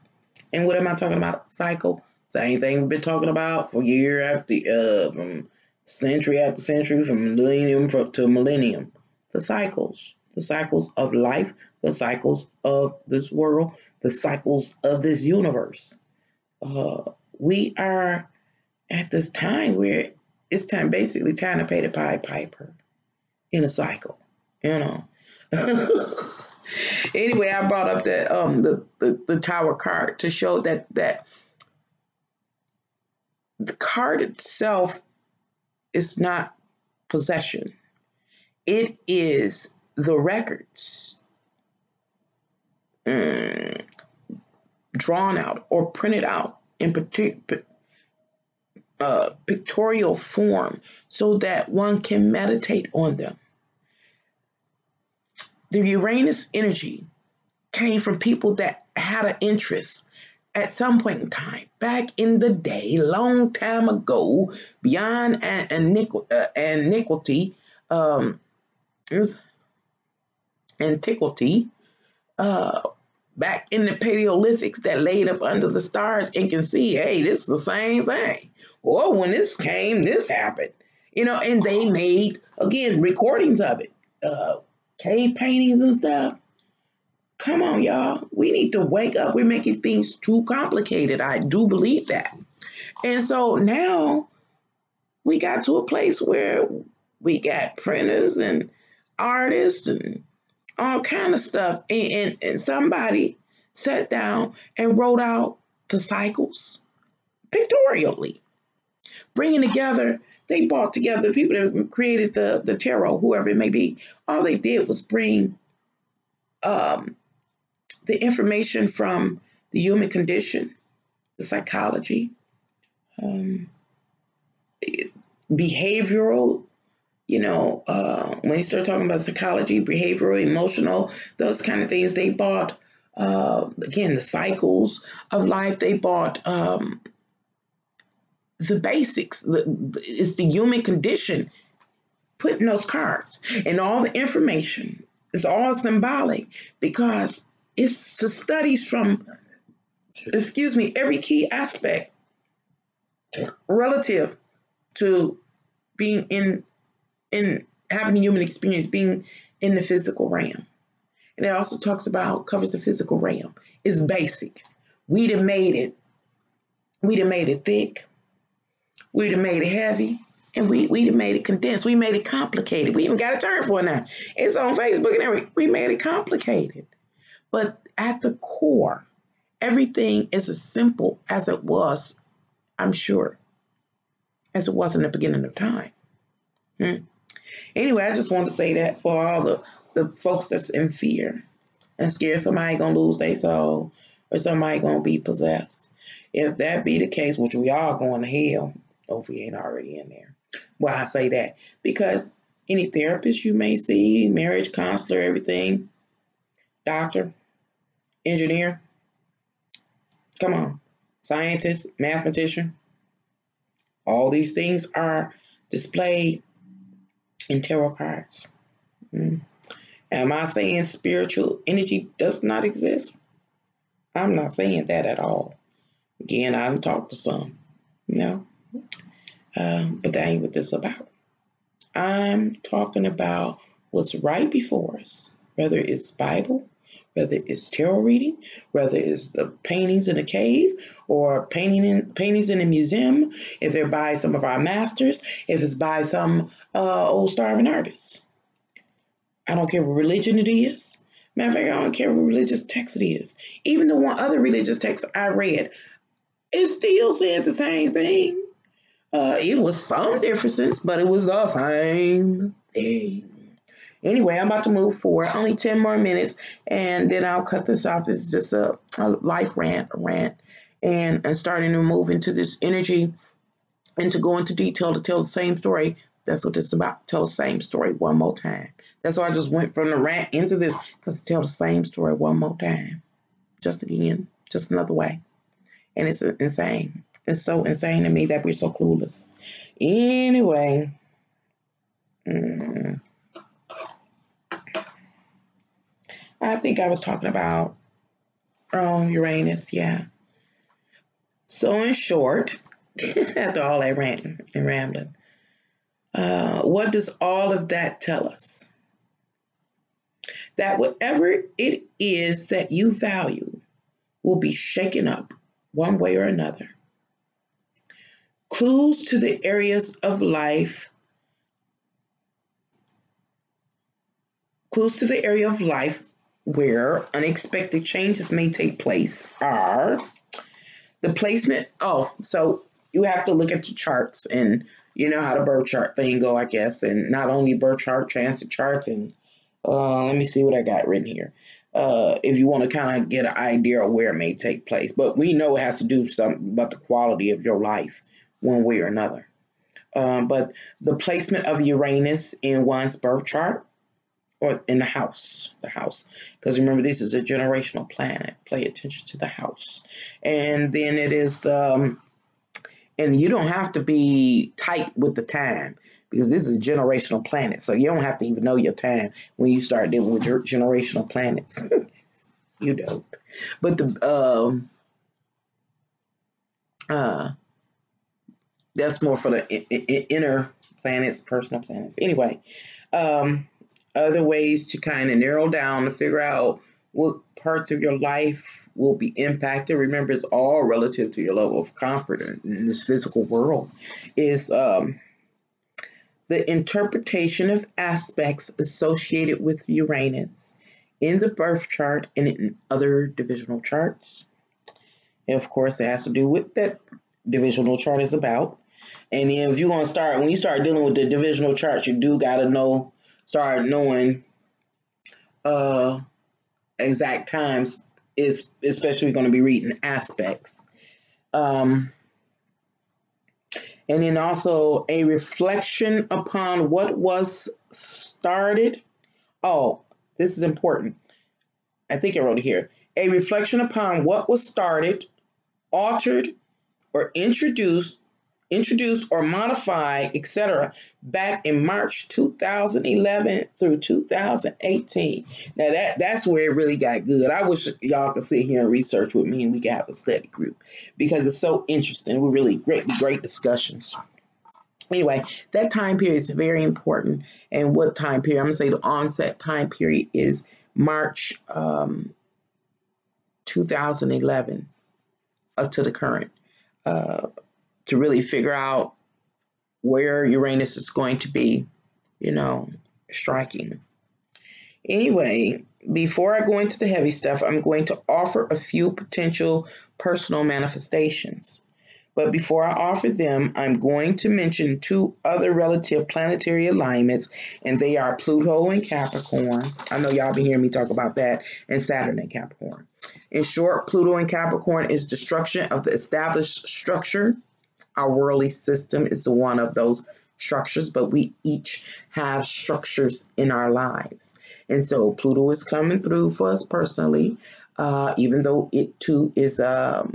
what am I talking about? Cycle. Same thing we've been talking about for year after from century after century, from millennium to millennium. The cycles of life, the cycles of this world, the cycles of this universe. We are at this time where it's basically time to pay the Pied Piper in a cycle, Anyway, I brought up that the Tower card to show that the card itself is not possession. It is the records drawn out or printed out in pictorial form so that one can meditate on them. The Uranus energy came from people that had an interest at some point in time, back in the day, long time ago, beyond antiquity, back in the Paleolithics that laid up under the stars and can see, hey, this is the same thing. Or when this came, this happened. And they made, again, recordings of it. Cave paintings and stuff. Come on, y'all. We need to wake up. We're making things too complicated. I do believe that. And so now we got to a place where we got printers and artists and all kind of stuff. And somebody sat down and wrote out the cycles pictorially, bringing together. They brought together the people that created the tarot, whoever it may be. All they did was bring the information from the human condition, the psychology, behavioral, when you start talking about psychology, behavioral, emotional, those kind of things, they bought, again, the cycles of life. They bought the basics. It's the human condition put in those cards. And all the information is all symbolic because it's the studies from, every key aspect relative to being in having a human experience, being in the physical realm. And it also covers the physical realm. It's basic. We'd have made it thick. We'd have made it heavy. And we'd have made it condensed. We made it complicated. We even got a term for it now. It's on Facebook and everything. We made it complicated. But at the core, everything is as simple as it was, I'm sure, as it was in the beginning of time. Anyway, I just want to say that for all the folks that's in fear and scared somebody gonna lose their soul or somebody gonna be possessed. If that be the case, which we all going to hell, if we ain't already in there. Well, I say that because any therapist you may see, marriage counselor, everything, doctor, engineer, come on, scientist, mathematician, all these things are displayed in tarot cards. Am I saying spiritual energy does not exist? I'm not saying that at all. Again, I haven't talked to some, but that ain't what this is about. I'm talking about what's right before us, whether it's Bible, whether it's tarot reading, whether it's the paintings in a cave or paintings in a museum, if they're by some of our masters, if it's by some old starving artists. I don't care what religion it is. Matter of fact, I don't care what religious text it is. Even the one other religious text I read, it still said the same thing. It was some differences, but it was the same thing. Anyway, I'm about to move forward. Only 10 more minutes, and then I'll cut this off. This is just a life rant, and starting to move into this energy and to go into detail to tell the same story. That's what this is about. Tell the same story one more time. That's why I just went from the rant into this, because to tell the same story one more time. Just again, just another way. And it's insane. It's so insane to me that we're so clueless. Anyway. I think I was talking about Uranus, yeah. So in short, after all that ranting and rambling, what does all of that tell us? That whatever it is that you value will be shaken up one way or another. Clues to the areas of life, where unexpected changes may take place are the placement. So you have to look at your charts, and you know how the birth chart thing go, I guess, and not only birth chart, transit charts, and let me see what I got written here. If you want to kind of get an idea of where it may take place, but we know it has to do something about the quality of your life, one way or another. But the placement of Uranus in one's birth chart, or in the house, because remember, this is a generational planet. Pay attention to the house. And then it is and you don't have to be tight with the time, because this is a generational planet. So you don't have to even know your time when you start dealing with your generational planets. You don't. But that's more for the inner planets, personal planets. Anyway, other ways to kind of narrow down to figure out what parts of your life will be impacted. Remember, it's all relative to your level of comfort in this physical world. Is the interpretation of aspects associated with Uranus in the birth chart and in other divisional charts. And of course, it has to do with that divisional chart is about. And then if you're going to start, when you start dealing with the divisional charts, you do got to start knowing exact times, is especially going to be reading aspects. And then also a reflection upon what was started. Oh, this is important. I think I wrote it here. A reflection upon what was started, altered, or introduced or modified, etc., back in March 2011 through 2018. Now that's where it really got good. I wish y'all could sit here and research with me and we could have a study group because it's so interesting. We're really great discussions. Anyway, that time period is very important. And what time period? I'm going to say the onset time period is March 2011 up to the current. To really figure out where Uranus is going to be, striking. Anyway, before I go into the heavy stuff, I'm going to offer a few potential personal manifestations. But before I offer them, I'm going to mention two other relative planetary alignments, and they are Pluto and Capricorn. I know y'all been hearing me talk about that, and Saturn and Capricorn. In short, Pluto and Capricorn is destruction of the established structure. Our worldly system is one of those structures, but we each have structures in our lives. And so Pluto is coming through for us personally, even though it too is a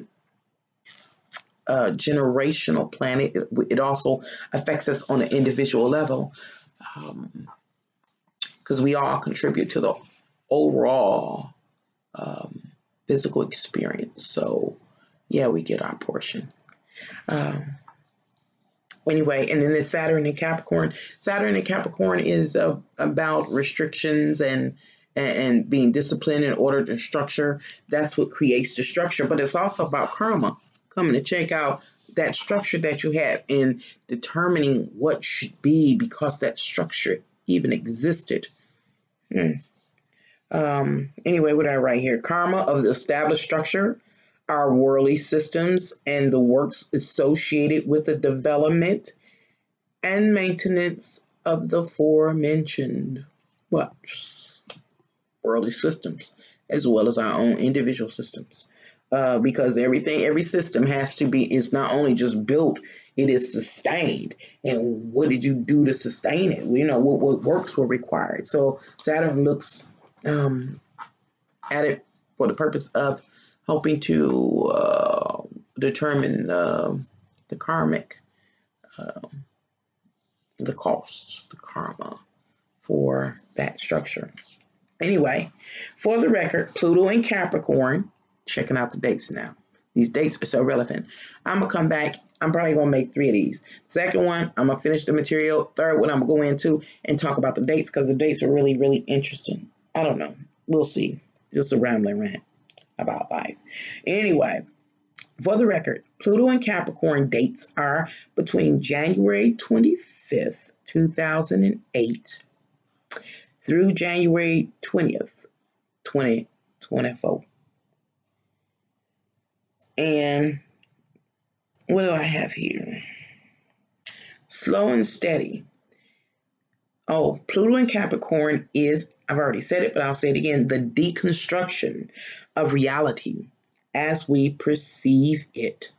generational planet. It also affects us on an individual level because we all contribute to the overall physical experience. So, yeah, we get our portion. Anyway, and then the Saturn and Capricorn. Saturn and Capricorn is about restrictions and being disciplined in order to structure. That's what creates the structure. But it's also about karma, coming to check out that structure that you have and determining what should be because that structure even existed. Anyway, what I write here? Karma of the established structure, our worldly systems, and the works associated with the development and maintenance of the aforementioned worldly systems, as well as our own individual systems. Because every system is not only just built, it is sustained. And what did you do to sustain it? What works were required. So Saturn looks at it for the purpose of helping to determine the karmic, the costs, the karma for that structure. Anyway, for the record, Pluto and Capricorn, checking out the dates now. These dates are so relevant. I'm going to come back. I'm probably going to make 3 of these. Second one, I'm going to finish the material. Third one, I'm going to go into and talk about the dates because the dates are really, really interesting. I don't know. We'll see. Just a rambling rant about life. Anyway, for the record, Pluto and Capricorn dates are between January 25th, 2008 through January 20th, 2024. And what do I have here? Slow and steady. Oh, Pluto and Capricorn is, I've already said it, but I'll say it again, the deconstruction of reality as we perceive it.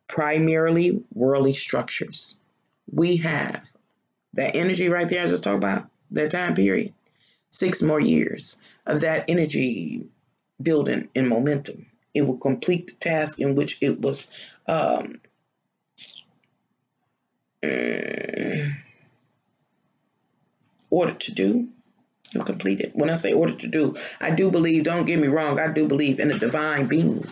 Primarily worldly structures. We have that energy right there I just talked about, that time period. 6 more years of that energy building in momentum. It will complete the task in which it was ordered to do. It'll complete it. When I say ordered to do, I do believe, don't get me wrong, I do believe in a divine being,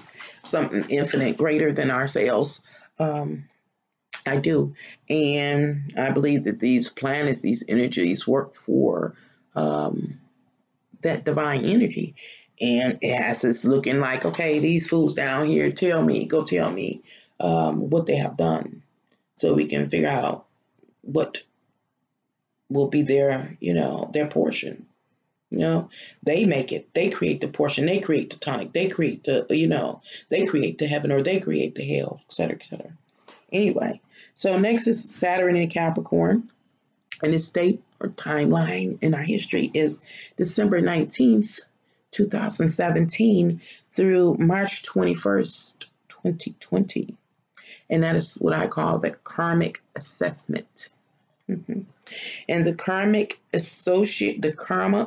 something infinite, greater than ourselves. I do. And I believe that these planets, these energies work for that divine energy. And it has us looking like, okay, these fools down here, go tell me what they have done so we can figure out what will be their, their portion. They make it. They create the portion. They create the tonic. They create the, they create the heaven or they create the hell, et cetera, et cetera. Anyway, so next is Saturn in Capricorn. And its date or timeline in our history is December 19th, 2017 through March 21st, 2020. And that is what I call the karmic assessment. And the karma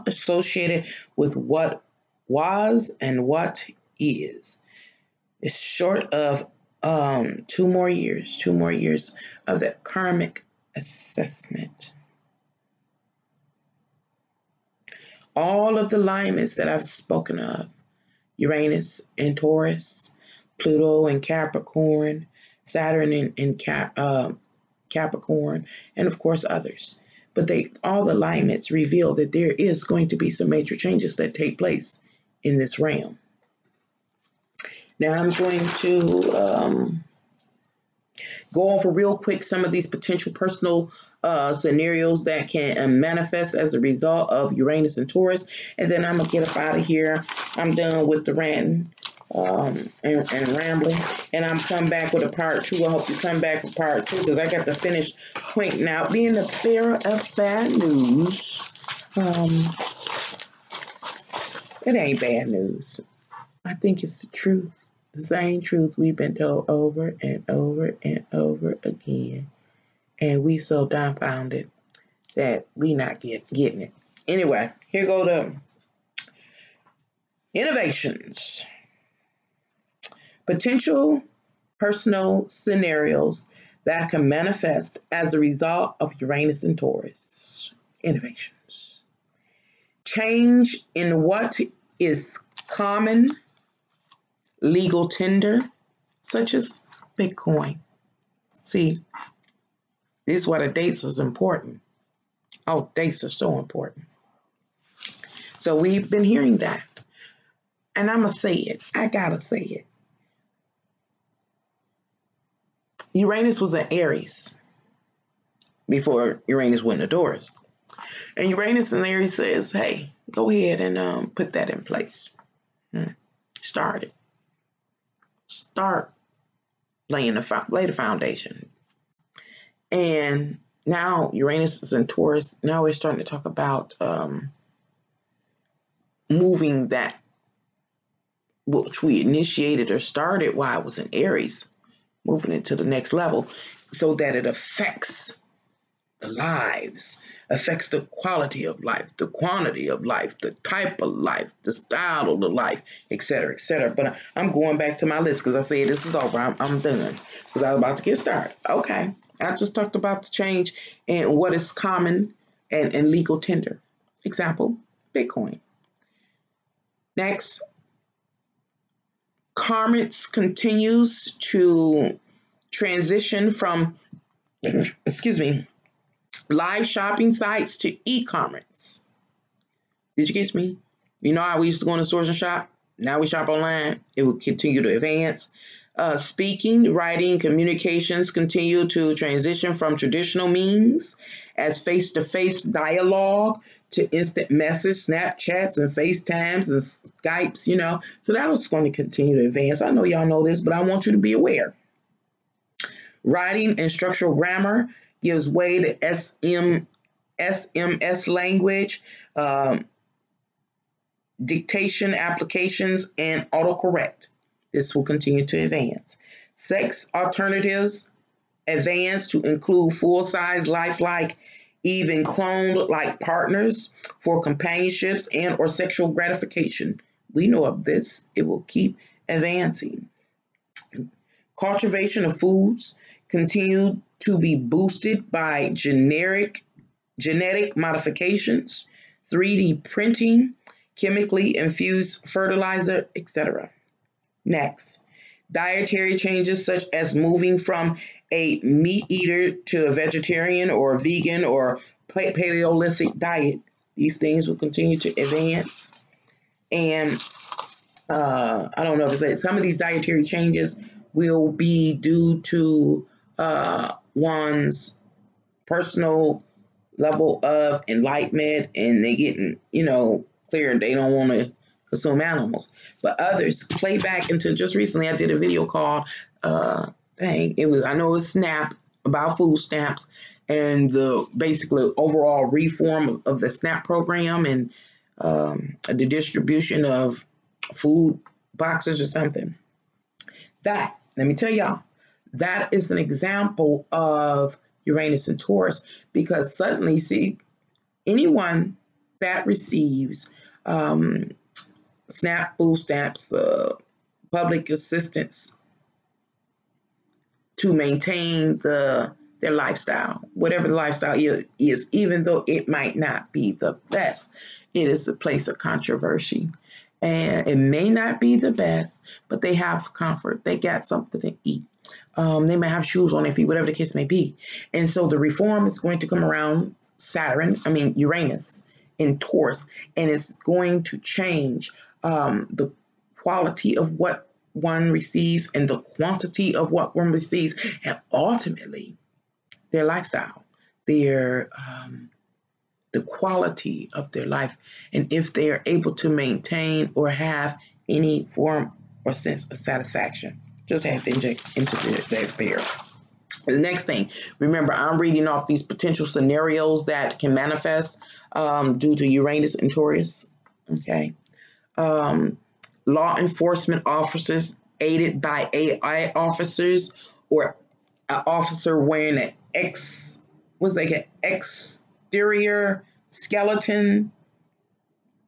associated with what was and what is short of 2 more years of that karmic assessment. All of the alignments that I've spoken of, Uranus in Taurus, Pluto in Capricorn, Saturn in Capricorn, and of course others. But all the alignments reveal that there is going to be some major changes that take place in this realm. Now I'm going to go over real quick some of these potential personal scenarios that can manifest as a result of Uranus and Taurus, and then I'm gonna get up out of here. I'm done with the ranting and rambling, and I'm come back with a part 2. I hope you come back with part 2 because I got to finish pointing out. Being the bearer of bad news, it ain't bad news. I think it's the truth. The same truth we've been told over and over and over again. And we so dumbfounded that we not getting it. Anyway, here go the innovations. Potential personal scenarios that can manifest as a result of Uranus and Taurus. Innovations. Change in what is common legal tender, such as Bitcoin. See, this is why the dates is important. Oh, dates are so important. So we've been hearing that. And I'm going to say it. I got to say it. Uranus was in Aries before Uranus went to Taurus. And Uranus in Aries says, hey, go ahead and put that in place. Start it. Start lay the foundation. And now Uranus is in Taurus. Now we're starting to talk about moving that, which we initiated or started while I was in Aries, moving it to the next level so that it affects the lives, affects the quality of life, the quantity of life, the type of life, the style of the life, etc., etc. But I'm going back to my list because I said this is over. I'm done because I was about to get started. Okay. I just talked about the change and what is common and legal tender. Example, Bitcoin. Next, Carmen's continues to transition from, live shopping sites to e-commerce. Did you get me? You know how we used to go in the stores and shop? Now we shop online. It will continue to advance. Speaking, writing, communications continue to transition from traditional means as face-to-face dialogue to instant message, Snapchats, and FaceTimes and Skypes, So that is going to continue to advance. I know y'all know this, but I want you to be aware. Writing and structural grammar gives way to SMS language, dictation applications, and autocorrect. This will continue to advance. Sex alternatives advance to include full-size, lifelike, even cloned-like partners for companionships and or sexual gratification. We know of this. It will keep advancing. Cultivation of foods continue to be boosted by genetic modifications, 3D printing, chemically infused fertilizer, etc. Next, dietary changes such as moving from a meat eater to a vegetarian or vegan or Paleolithic diet. These things will continue to advance. And I don't know if to say some of these dietary changes will be due to one's personal level of enlightenment, and they getting, clear. They don't want to consume animals. But others play back into, just recently I did a video called, I know it was SNAP, about food stamps, and the basically overall reform of the SNAP program, and the distribution of food boxes or something. That, let me tell y'all, that is an example of Uranus and Taurus, because suddenly, see, anyone that receives SNAP, food stamps, public assistance to maintain their lifestyle, whatever the lifestyle is, even though it might not be the best, it is a place of controversy. And it may not be the best, but they have comfort. They got something to eat. They may have shoes on their feet, whatever the case may be. And so the reform is going to come around Uranus in Taurus, and it's going to change the quality of what one receives and the quantity of what one receives, and ultimately their lifestyle, the quality of their life, and if they are able to maintain or have any form or sense of satisfaction. Just have to inject into their pair. The next thing, remember, I'm reading off these potential scenarios that can manifest due to Uranus and Taurus. Okay. Law enforcement officers aided by AI officers, or an officer wearing an exterior skeleton,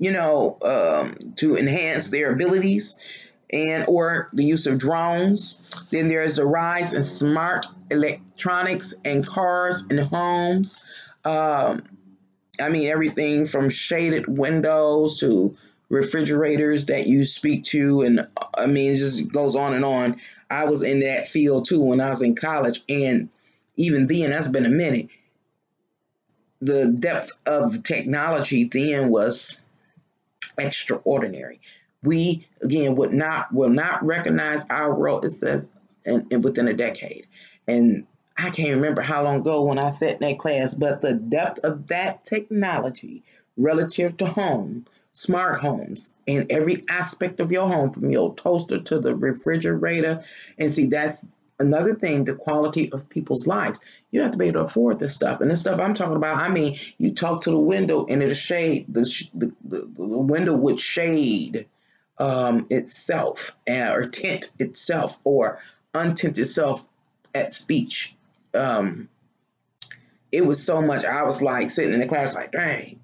to enhance their abilities, and or the use of drones. Then there is a rise in smart electronics and cars and homes. Everything from shaded windows to refrigerators that you speak to, and it just goes on and on. I was in that field too when I was in college, and even then, that's been a minute. The depth of the technology then was extraordinary. We again will not recognize our world, it says, within a decade. And I can't remember how long ago when I sat in that class, but the depth of that technology relative to smart homes, in every aspect of your home, from your toaster to the refrigerator. And see, that's another thing, the quality of people's lives. You have to be able to afford this stuff. And this stuff I'm talking about, you talk to the window and it'll shade, the window would shade itself, or tint itself, or untint itself at speech. It was so much. I was like sitting in the class like, dang.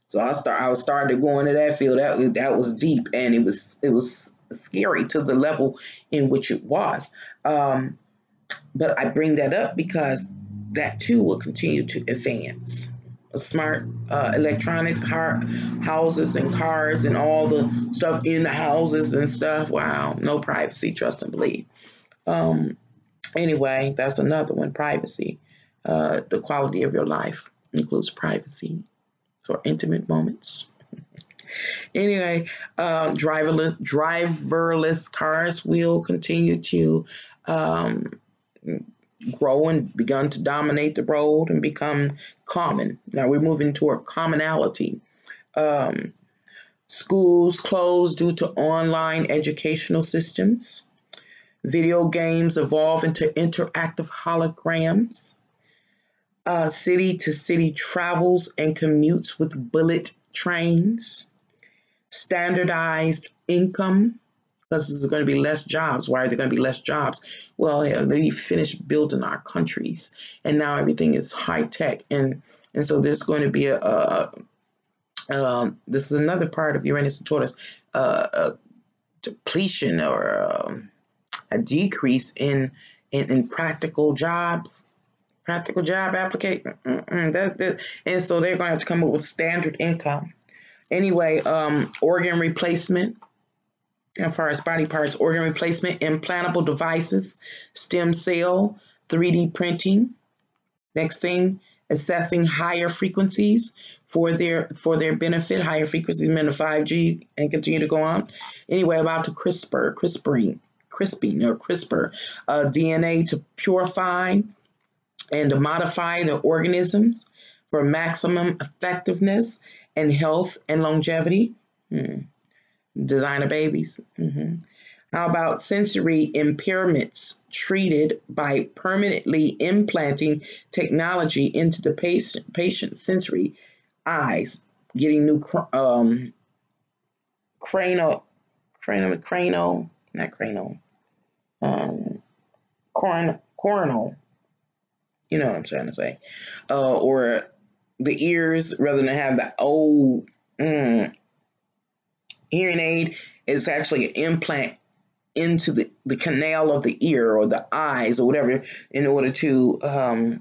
So I started to go into that field. That was deep, and it was scary to the level in which it was. But I bring that up because that too will continue to advance. Smart electronics, houses and cars, and all the stuff in the houses and stuff. Wow, no privacy, trust and believe. Anyway, that's another one, privacy. The quality of your life includes privacy for intimate moments. Anyway, driverless cars will continue to grow and begun to dominate the road and become common. Now we're moving toward commonality. Schools closed due to online educational systems. Video games evolve into interactive holograms. City-to-city travels and commutes with bullet trains. Standardized income, because there's going to be less jobs. Why are there going to be less jobs? Well, they finished building our countries, and now everything is high tech, and so there's going to be this is another part of Uranus and Taurus, a depletion or a decrease in practical jobs. Practical job application. And so they're going to have to come up with standard income. Anyway, organ replacement, as far as body parts, organ replacement, implantable devices, stem cell, 3D printing. Next thing, assessing higher frequencies for their benefit, higher frequencies meant to 5G, and continue to go on. Anyway, about to crisping or CRISPR, DNA to purify and to modify the organisms for maximum effectiveness and health and longevity. Designer babies. How about sensory impairments treated by permanently implanting technology into the patient's sensory eyes, getting new coronal, you know what I'm trying to say, or the ears, rather than have the old hearing aid, is actually an implant into the canal of the ear or the eyes or whatever in order to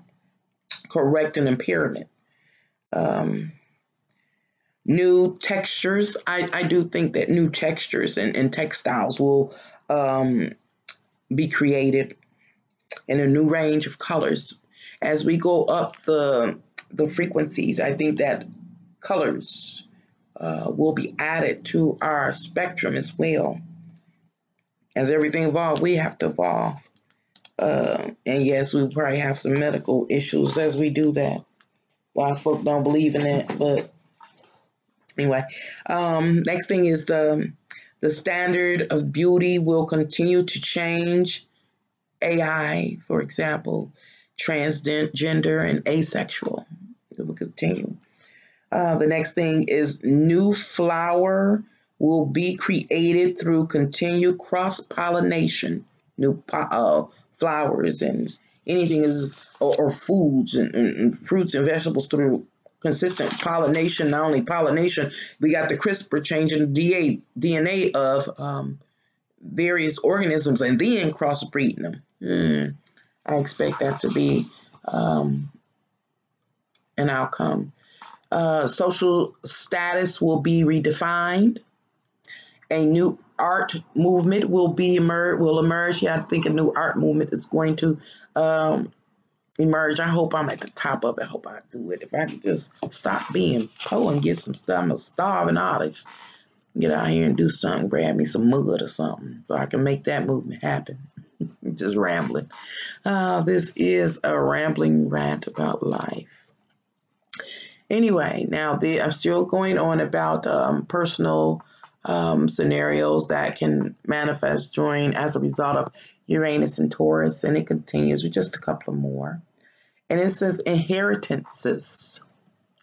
correct an impairment. New textures. I do think that new textures and textiles will be created in a new range of colors. As we go up the frequencies, I think that colors will be added to our spectrum as well. As everything evolves, we have to evolve. And yes, we probably have some medical issues as we do that. A lot of folk don't believe in that, but anyway. Next thing is the standard of beauty will continue to change. AI, for example, transgender and asexual. It will continue. The next thing is new flower will be created through continued cross-pollination. New flowers and anything or foods and fruits and vegetables through consistent pollination. Not only pollination, we got the CRISPR changing the DNA of various organisms and then crossbreeding them. I expect that to be an outcome. Social status will be redefined. A new art movement will emerge. Yeah, I think a new art movement is going to emerge. I hope I'm at the top of it. I hope I do it. If I could just stop being poor and get some stuff, I'm a starving artist. Get out here and do something, grab me some mud or something so I can make that movement happen. Just rambling. This is a rambling rant about life. Anyway, now I'm still going on about personal scenarios that can manifest as a result of Uranus and Taurus, and it continues with just a couple of more. And it says inheritances,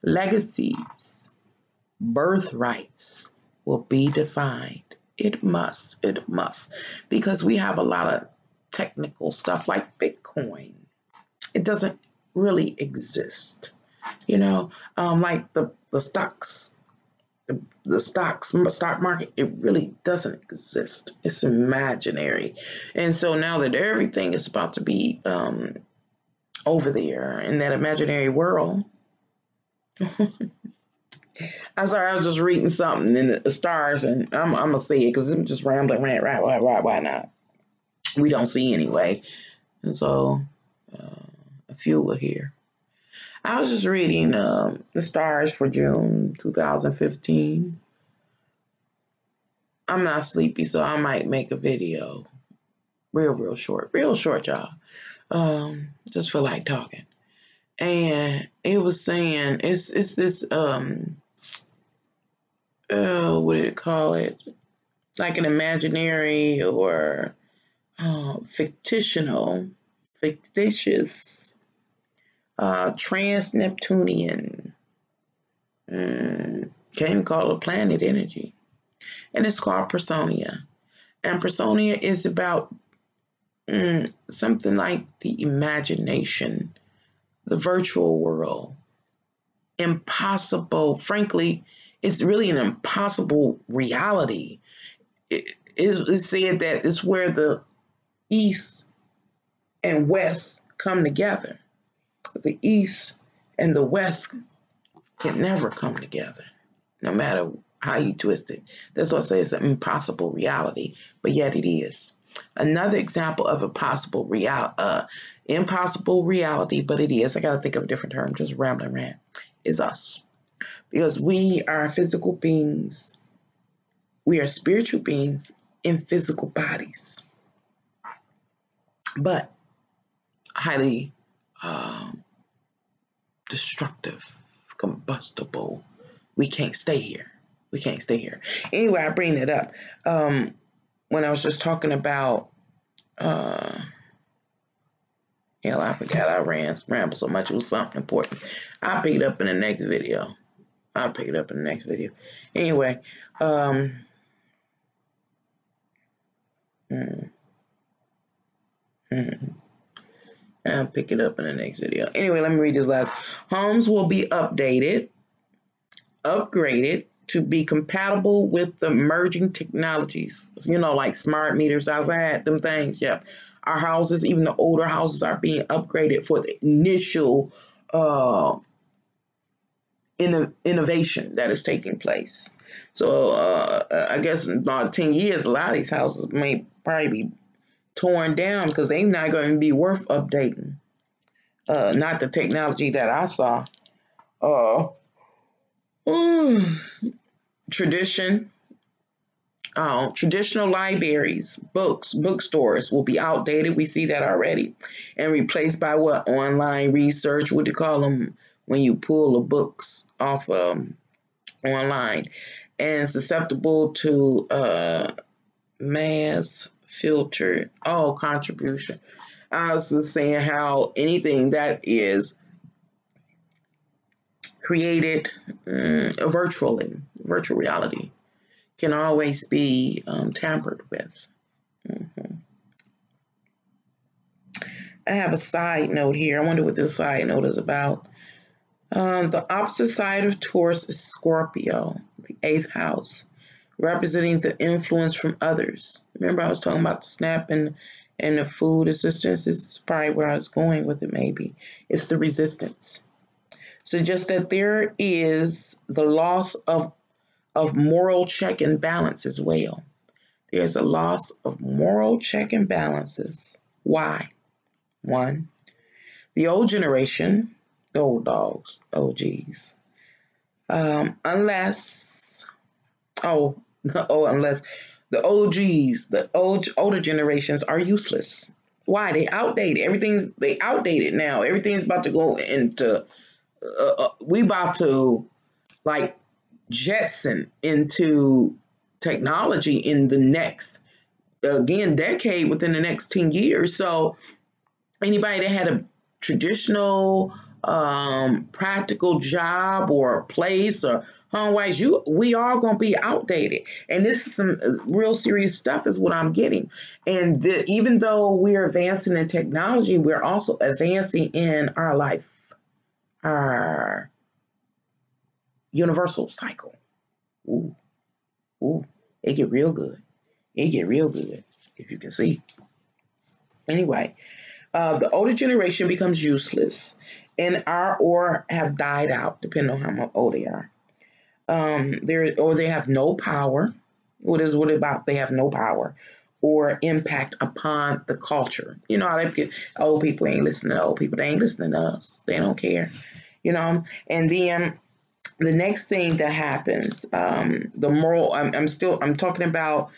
legacies, birthrights will be defined. It must, because we have a lot of technical stuff like Bitcoin. It doesn't really exist, like the stocks. The stock market, it really doesn't exist. It's imaginary. And so now that everything is about to be over there in that imaginary world, I was just reading something in the stars, and I'm going to say it because I'm just rambling, right, why not? We don't see anyway. And so a few were here. I was just reading the stars for June 2015. I'm not sleepy, so I might make a video. Real short, y'all. Just feel like talking. And it was saying, it's this, what did it call it? Like an imaginary or fictitious trans-Neptunian, can't even call it planet energy. And it's called Personia. And Personia is about something like the imagination, the virtual world. Impossible. Frankly, it's really an impossible reality. It's said that it's where the East and West come together. The East and the West can never come together, no matter how you twist it. That's why I say it's an impossible reality, but yet it is. Another example of impossible reality, but it is. I got to think of a different term, just rambling rant, is us. Because we are physical beings. We are spiritual beings in physical bodies. But highly destructive, combustible. We can't stay here. We can't stay here. Anyway, I bring it up when I was just talking about. Hell, I forgot I rambled so much. It was something important. I'll pick it up in the next video. Anyway, I'll pick it up in the next video. Anyway, let me read this last. Homes will be upgraded to be compatible with the emerging technologies. Like smart meters outside, them things. Yeah. Our houses, even the older houses, are being upgraded for the initial innovation that is taking place. So I guess in about 10 years, a lot of these houses may probably be torn down because they're not going to be worth updating. Not the technology that I saw. Traditional libraries, bookstores will be outdated. We see that already, and replaced by what? Online research. What do you call them when you pull the books off online? And susceptible to mass filtered contribution. I was just saying how anything that is created virtual reality can always be tampered with. I have a side note here. I wonder what this side note is about. The opposite side of Taurus is Scorpio, the 8th house, representing the influence from others. Remember I was talking about the SNAP and the food assistance? This is probably where I was going with it maybe. It's the resistance. Suggests that there is the loss of moral check and balance as well. There's a loss of moral check and balances. Why? 1, the old generation, the old dogs, OGs, unless the OGs, the older generations are useless. Why? They outdated. They outdated now. Everything's about to go into, we about to like jetson into technology in the next, decade, within the next 10 years. So anybody that had a traditional practical job or place or home-wise, we are going to be outdated. And this is some real serious stuff is what I'm getting. And even though we're advancing in technology, we're also advancing in our life, our universal cycle. Ooh, it get real good. It get real good, if you can see. Anyway, the older generation becomes useless or have died out, depending on how old they are. They have no power. What is it about? They have no power or impact upon the culture. You know how they get old people ain't listening to old people. They ain't listening to us. They don't care. And then the next thing that happens, the moral. I'm talking about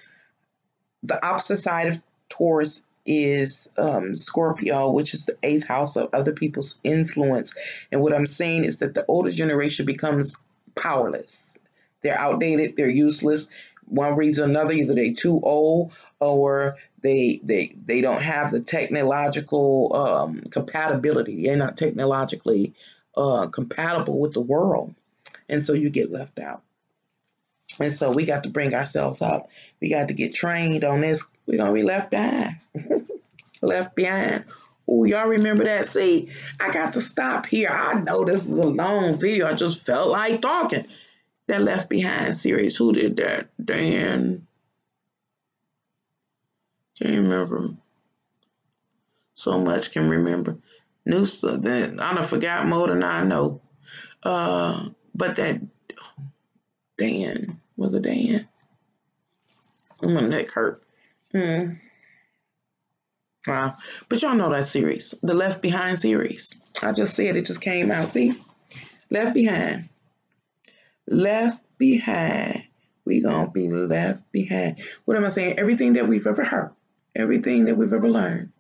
the opposite side of Taurus is Scorpio, which is the 8th house of other people's influence. And what I'm saying is that the older generation becomes powerless. They're outdated. They're useless. One reason or another, either they're too old or they don't have the technological compatibility. They're not technologically compatible with the world. And so you get left out. And so we got to bring ourselves up. We got to get trained on this. We're going to be left behind. Left behind. Oh, y'all remember that? See, I got to stop here. I know this is a long video. I just felt like talking. That Left Behind series. Who did that? Dan. Can't remember. So much can remember. Noosa. Then I done forgot more than I know. But that Dan. Was it Dan? My neck hurt. Wow. But y'all know that series. The Left Behind series. I just said it just came out. See? Left Behind. Left behind. We gonna be left behind. What am I saying? Everything that we've ever heard. Everything that we've ever learned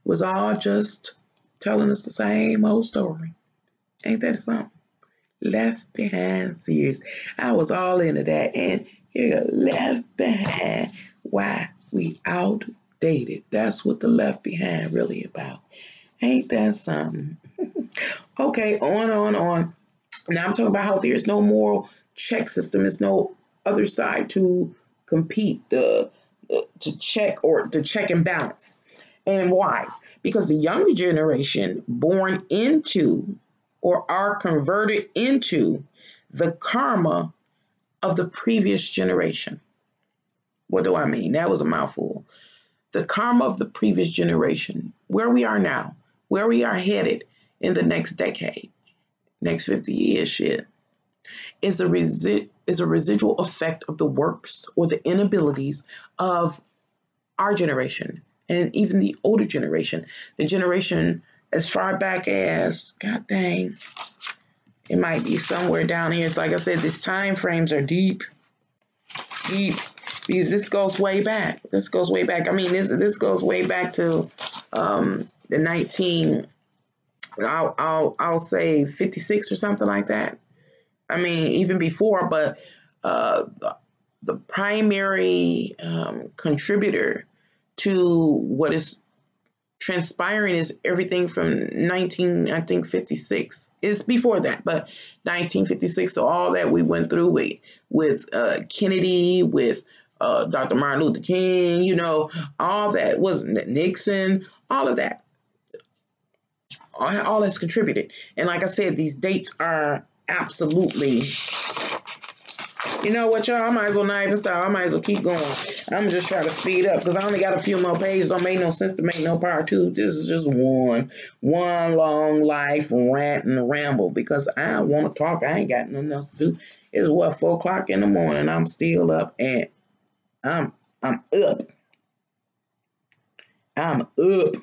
was all just telling us the same old story. Ain't that something? Left Behind series. I was all into that. And here, Left Behind. Why? We outdated. That's what the Left Behind really about. Ain't that something? Okay, on. Now I'm talking about how there's no moral check system. There's no other side to compete, to check and balance. And why? Because the younger generation born into or are converted into the karma of the previous generation. What do I mean? That was a mouthful. The karma of the previous generation, where we are now, where we are headed in the next decade, next 50 years, shit, is a residual effect of the works or the inabilities of our generation and even the older generation, the generation as far back as, God dang, it might be somewhere down here. It's like I said, these time frames are deep, because this goes way back. I mean, this goes way back to the I'll say 56 or something like that. I mean, even before, but the primary contributor to what is transpiring is everything from 56. It's before that, but 1956. So all that we went through with Kennedy, with Dr. Martin Luther King, you know, all that was Nixon, all of that. All that's contributed. And like I said, these dates are absolutely, you know what, y'all? I might as well not even stop. I might as well keep going. I'm just trying to speed up because I only got a few more pages. Don't make no sense to make no part two. This is just one long life rant and ramble because I want to talk. I ain't got nothing else to do. It's 4 o'clock in the morning. I'm still up and I'm up. I'm up.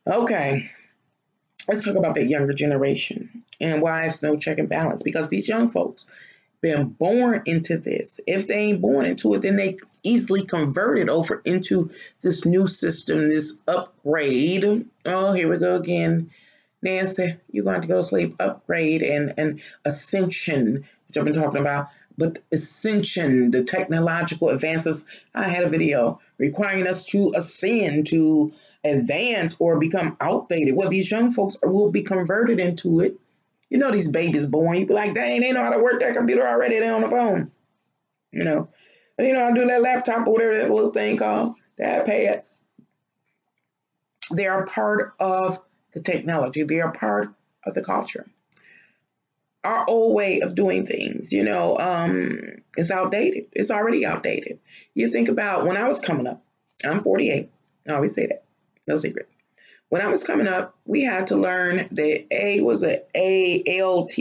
Okay, let's talk about the younger generation and why it's no check and balance. Because these young folks been born into this. If they ain't born into it, then they easily converted over into this new system, this upgrade. Oh, here we go again. Nancy, you're going to go to sleep. Upgrade and ascension, which I've been talking about. But ascension, the technological advances, I had a video requiring us to ascend, to advance or become outdated. Well, these young folks will be converted into it. You know, these babies born, you be like, dang, they know how to work that computer already. They're on the phone. You know, and you know how to do that laptop or whatever that little thing called, that iPad. They are part of the technology. They are part of the culture. Our old way of doing things, you know, is outdated. It's already outdated. You think about when I was coming up, I'm 48. I always say that. No secret. When I was coming up, we had to learn that A was a ALT,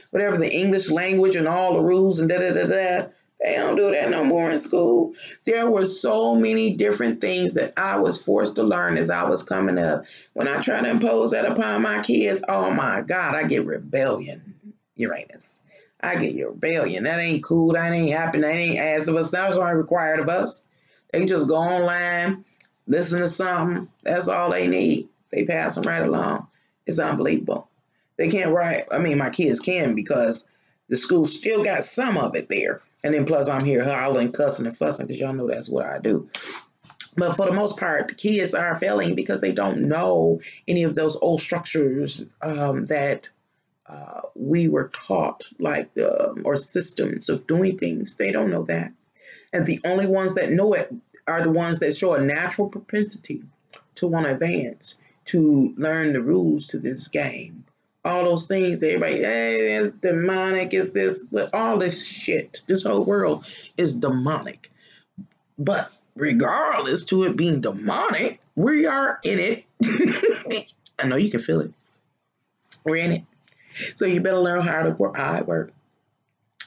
whatever the English language and all the rules and da-da-da-da. They don't do that no more in school. There were so many different things that I was forced to learn as I was coming up. When I try to impose that upon my kids, oh my God, I get rebellion, Uranus. I get your rebellion. That ain't cool. That ain't happening. That ain't asked of us. That was not required of us. They can just go online, listen to something. That's all they need. They pass them right along. It's unbelievable. They can't write. I mean, my kids can because the school still got some of it there. And then plus I'm here hollering, cussing, and fussing because y'all know that's what I do. But for the most part, the kids are failing because they don't know any of those old structures that we were taught, like or systems of doing things. They don't know that. And the only ones that know it are the ones that show a natural propensity to want to advance, to learn the rules to this game. All those things, everybody, hey, it's demonic, it's this, but all this shit, this whole world is demonic. But regardless to it being demonic, we are in it. I know you can feel it. We're in it. So you better learn how to work.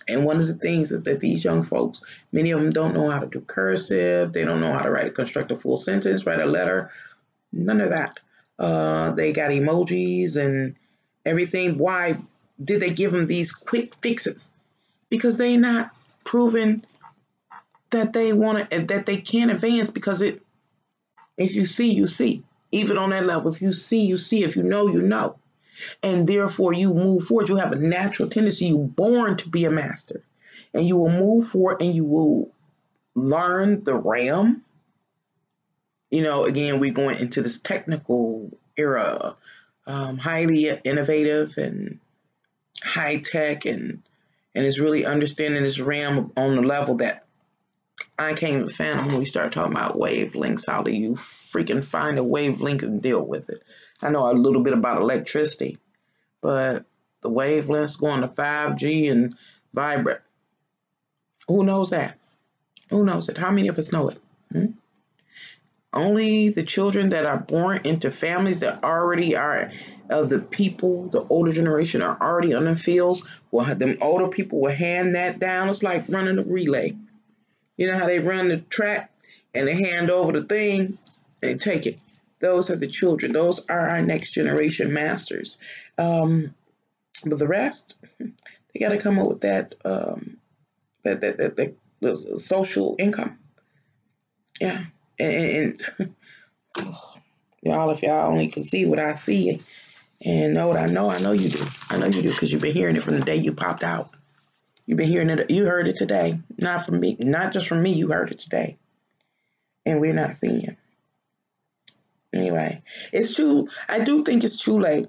And one of the things is that these young folks, many of them don't know how to do cursive. They don't know how to construct a full sentence, write a letter. None of that. They got emojis and everything. Why did they give them these quick fixes? Because they're not proven that they want to, that they can't advance because if you see, you see. Even on that level, if you see, you see. If you know, you know. And therefore, you move forward. You have a natural tendency. You're born to be a master. And you will move forward and you will learn the realm. You know, again, we're going into this technical era, highly innovative and high tech, and it's really understanding this realm on the level that I can't even fathom when we start talking about wavelengths. How do you freaking find a wavelength and deal with it? I know a little bit about electricity, but the wavelengths going to 5G and vibrate. Who knows that? Who knows it? How many of us know it? Only the children that are born into families that already are of the people, the older generation are already on the fields. Well, them older people will hand that down. It's like running a relay. You know how they run the track and they hand over the thing and take it. Those are the children. Those are our next generation masters. But the rest, they got to come up with that social income. Yeah. And y'all, if y'all only can see what I see and know what I know you do. I know you do because you've been hearing it from the day you popped out. You've been hearing it. You heard it today. Not from me. Not just from me. You heard it today. And we're not seeing it. Anyway, it's too. I do think it's too late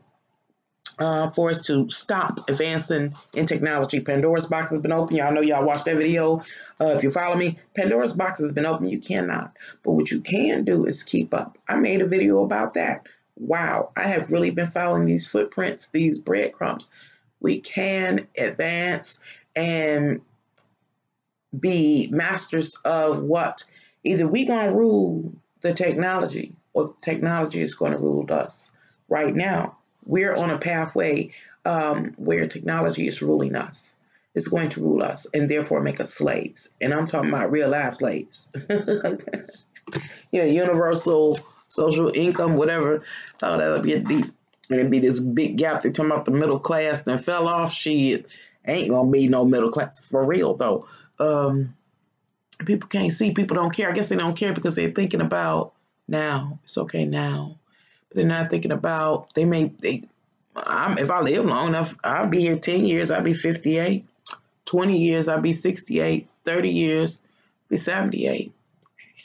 for us to stop advancing in technology. Pandora's box has been open. Y'all know y'all watched that video. If you follow me, Pandora's box has been open. You cannot. But what you can do is keep up. I made a video about that. Wow, I have really been following these footprints, these breadcrumbs. We can advance and be masters of what? Either we gonna rule the technology or the technology is gonna rule us. Right now, we're on a pathway where technology is ruling us. It's going to rule us and therefore make us slaves. And I'm talking about real life slaves. Yeah, universal social income, whatever. Oh, that'll get deep. It'll be this big gap. They're talking about the middle class that fell off. Shit, ain't gonna be no middle class for real though. People can't see. People don't care. I guess they don't care because they're thinking about now. It's okay now. But they're not thinking about, if I live long enough, I'll be here 10 years, I'll be 58. 20 years, I'll be 68. 30 years, I'll be 78.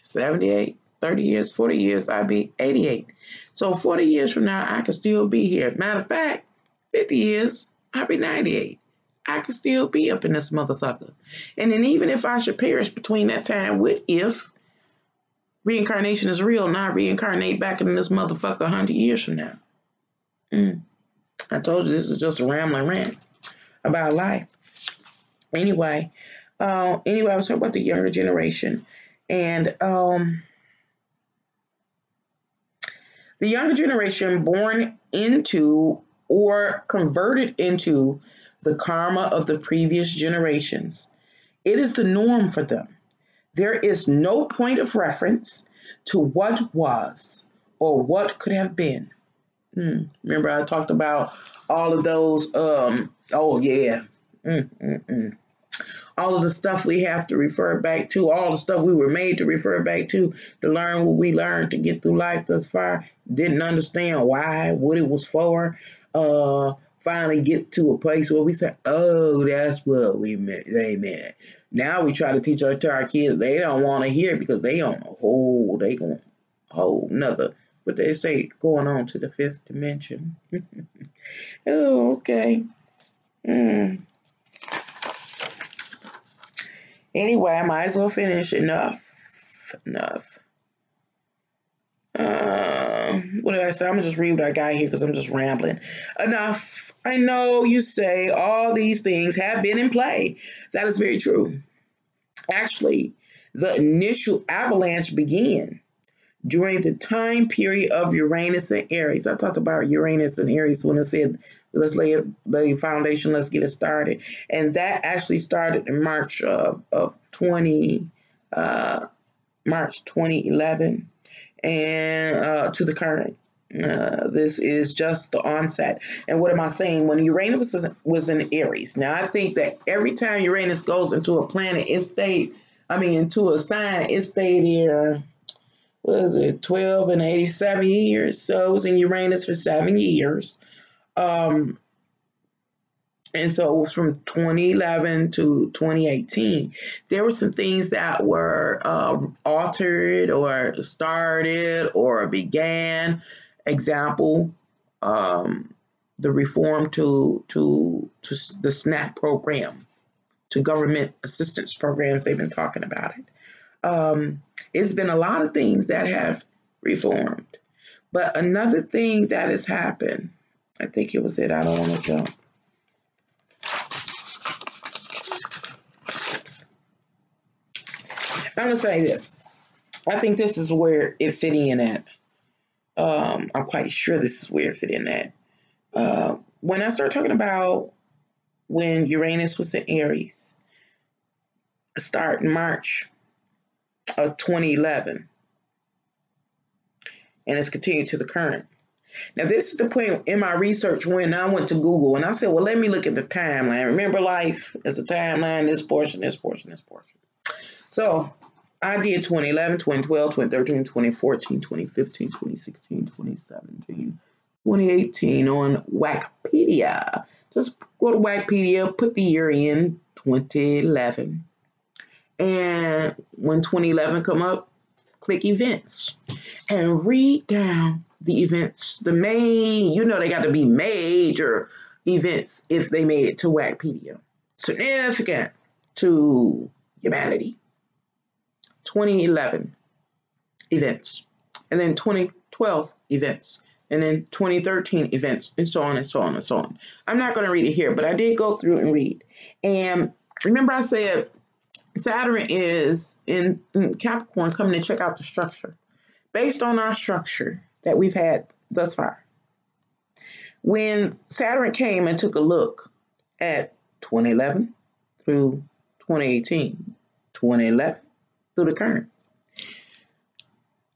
78, 30 years, 40 years, I'll be 88. So 40 years from now, I can still be here. Matter of fact, 50 years, I'll be 98. I can still be up in this mother sucker. And then even if I should perish between that time, what if reincarnation is real and I reincarnate back in this motherfucker 100 years from now? I told you this is just a rambling rant about life. Anyway, I was talking about the younger generation. And the younger generation born into or converted into the karma of the previous generations. It is the norm for them. There is no point of reference to what was or what could have been. Remember I talked about all of those, all of the stuff we have to refer back to, all the stuff we were made to refer back to learn what we learned to get through life thus far. Didn't understand why, what it was for. Finally get to a place where we say, oh, that's what they meant. Now we try to teach our kids. They don't want to hear it because they on a whole nother, what they say, going on to the fifth dimension. Oh, okay. Anyway, I might as well finish. Enough. What did I say? I'm going to just read what I got here because I'm just rambling. Enough. I know you say all these things have been in play. That is very true. Actually, the initial avalanche began during the time period of Uranus and Aries. I talked about Uranus and Aries when I said, let's lay a foundation, let's get it started. And that actually started in March 2011 and to the current. This is just the onset. And what am I saying? When Uranus was in Aries. Now, I think that every time Uranus goes into a planet, it stays to a sign, it stayed there, what is it, 12 and 87 years. So it was in Uranus for 7 years. Um, and so it was from 2011 to 2018. There were some things that were altered or started or began. Example, the reform to the SNAP program, to government assistance programs. They've been talking about it. It's been a lot of things that have reformed. But another thing that has happened, I think it was it. I don't want to jump. I'm going to say this. I think this is where it fit in at. I'm quite sure this is where it fit in at. When I start talking about when Uranus was in Aries, start in March of 2011, and it's continued to the current. Now, this is the point in my research when I went to Google and I said, well, let me look at the timeline. Remember, life is a timeline, this portion, this portion, this portion. So I did 2011, 2012, 2013, 2014, 2015, 2016, 2017, 2018 on Wikipedia. Just go to Wikipedia, put the year in 2011. And when 2011 come up, click events and read down the events. The main, they got to be major events if they made it to Wikipedia. Significant to humanity. 2011 events, and then 2012 events, and then 2013 events, and so on and so on and so on. I'm not going to read it here, but I did go through and read. And remember I said Saturn is in Capricorn, coming to check out the structure. Based on our structure that we've had thus far. When Saturn came and took a look at 2011 through 2018, 2011 through the current,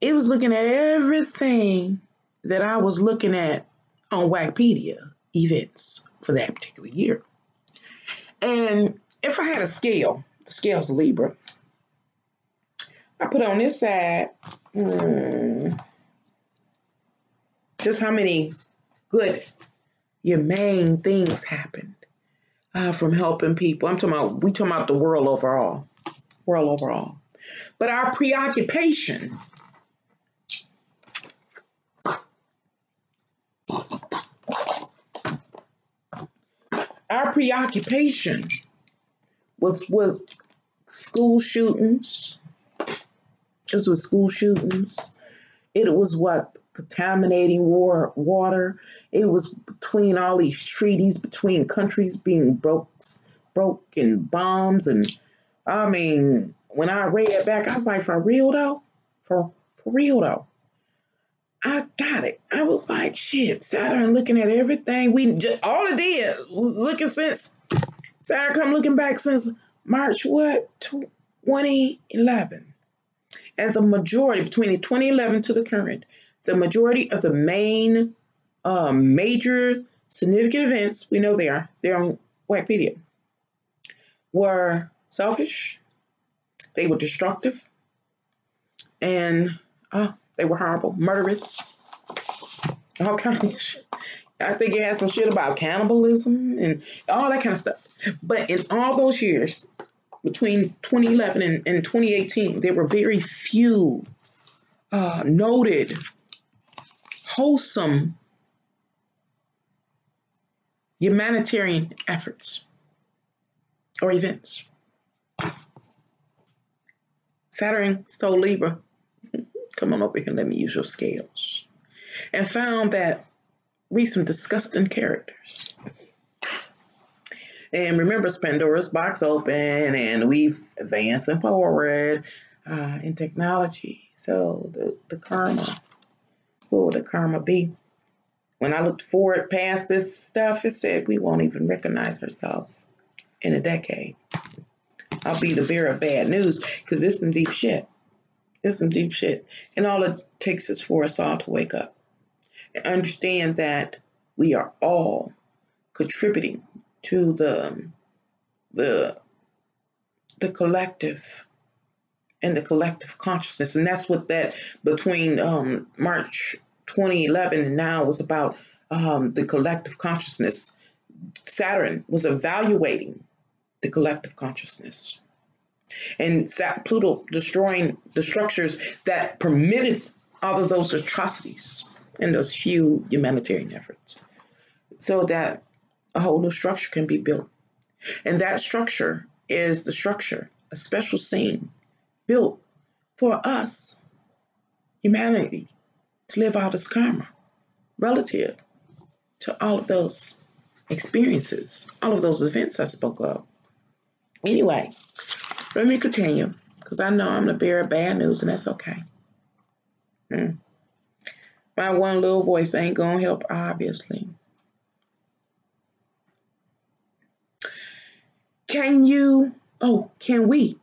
it was looking at everything that I was looking at on Wikipedia events for that particular year. And if I had a scale, the scale's Libra, I put on this side just how many good, humane things happened from helping people. We talking about the world overall. But our preoccupation was with school shootings. It was with school shootings. It was contaminating water. It was between all these treaties between countries being broken bombs. And when I read it back, I was like, for real though? For real though? I got it. I was like, shit, Saturn looking at everything. All it did, looking since, Saturn come looking back since March, 2011. And the majority, between the 2011 to the current, the majority of the main major significant events, we know they're on Wikipedia, were selfish, they were destructive, and they were horrible, murderous, all kinds of shit. I think it had some shit about cannibalism and all that kind of stuff. But in all those years, between 2011 and 2018, there were very few noted, wholesome humanitarian efforts or events. Saturn stole Libra. Come on over here, let me use your scales. And found that we some disgusting characters. And remember, Pandora's box open, and we've advancing forward in technology. So the karma, what would the karma be? When I looked forward past this stuff, it said we won't even recognize ourselves in a decade. I'll be the bearer of bad news, because this is some deep shit. It's some deep shit. And all it takes is for us all to wake up and understand that we are all contributing to the collective and the collective consciousness. And that's what that between March 2011 and now was about, the collective consciousness. Saturn was evaluating the collective consciousness. And Pluto destroying the structures that permitted all of those atrocities and those few humanitarian efforts, so that a whole new structure can be built. And that structure is the structure, a special scene built for us, humanity, to live out as karma relative to all of those experiences, all of those events I spoke of. Anyway, let me continue, because I know I'm the bearer of bad news, and that's okay. My one little voice ain't gonna help, obviously. Can we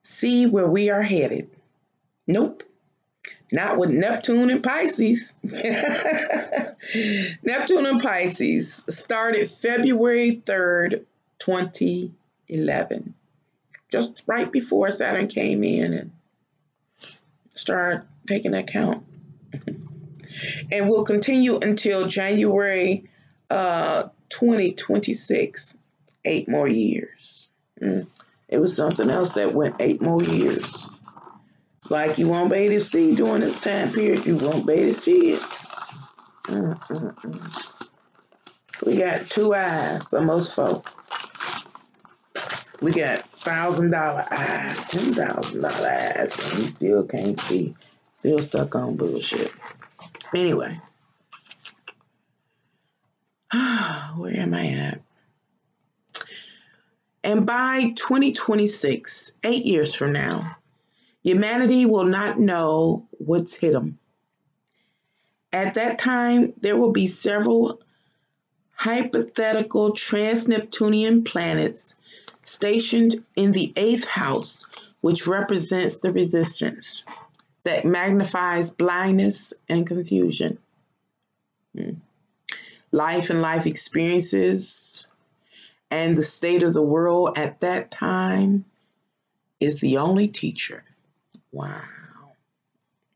see where we are headed? Nope. Not with Neptune and Pisces. Neptune and Pisces started February 3rd, 2011. Just right before Saturn came in and started taking account. And will continue until January 2026. 8 more years. It was something else that went 8 more years. Like you won't be able to see during this time period. You won't be able to see it. We got 2 eyes for most folk. We got $1,000 eyes, $10,000 eyes, and we still can't see. Still stuck on bullshit. Anyway. Where am I at? And by 2026, 8 years from now, humanity will not know what's hit them. At that time, there will be several hypothetical trans-Neptunian planets stationed in the 8th house, which represents the resistance that magnifies blindness and confusion. Life and life experiences and the state of the world at that time is the only teacher. Wow.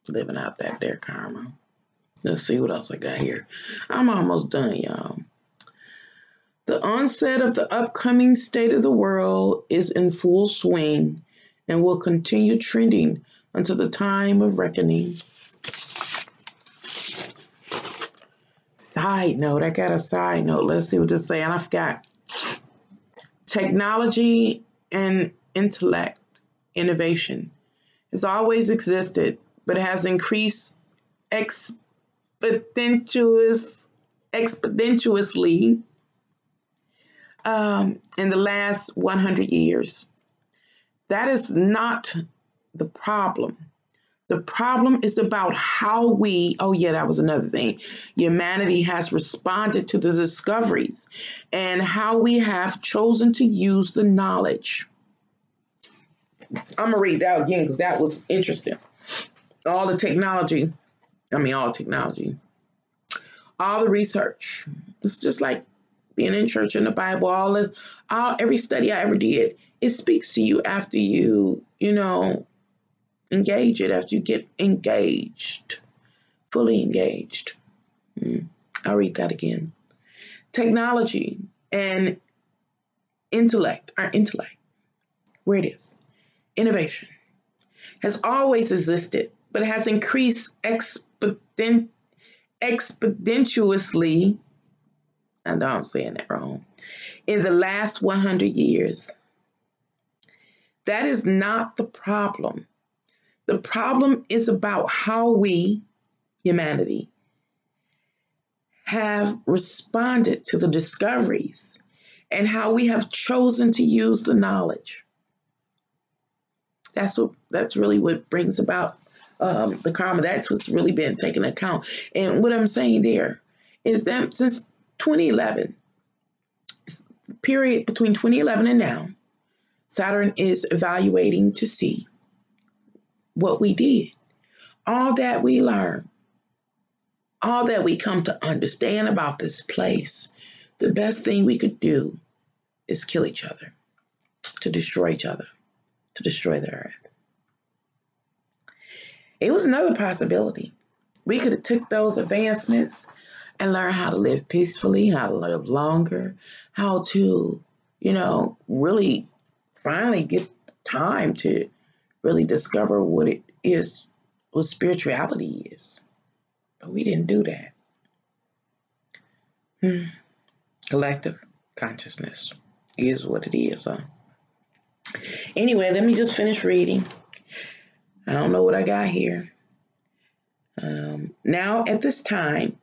Living out that there karma. Let's see what else I got here. I'm almost done, y'all. The onset of the upcoming state of the world is in full swing and will continue trending until the time of reckoning. Side note, I got a side note. Let's see what this say. And I forgot. Technology and intellect innovation has always existed, but has increased exponentially in the last 100 years. That is not the problem. The problem is about how that was another thing. Humanity has responded to the discoveries and how we have chosen to use the knowledge. I'm going to read that again because that was interesting. All the technology, all the research. It's just like being in church in the Bible, every study I ever did, it speaks to you after you engage it, after you get engaged, fully engaged. I'll read that again. Technology and intellect, our intellect, where it is, innovation, has always existed, but it has increased exponentially, I know I'm saying that wrong, in the last 100 years. That is not the problem. The problem is about how we, humanity, have responded to the discoveries and how we have chosen to use the knowledge. That's really what brings about the karma. That's what's really been taken into account. And what I'm saying there is that since 2011, the period between 2011 and now, Saturn is evaluating to see what we did, all that we learned, all that we come to understand about this place. The best thing we could do is kill each other, to destroy each other, to destroy the earth. It was another possibility. We could have took those advancements and learned how to live peacefully, how to live longer, how to, really finally get time to really discover what it is, what spirituality is. But we didn't do that. Collective consciousness is what it is, huh? Anyway, let me just finish reading. I don't know what I got here. Now, at this time,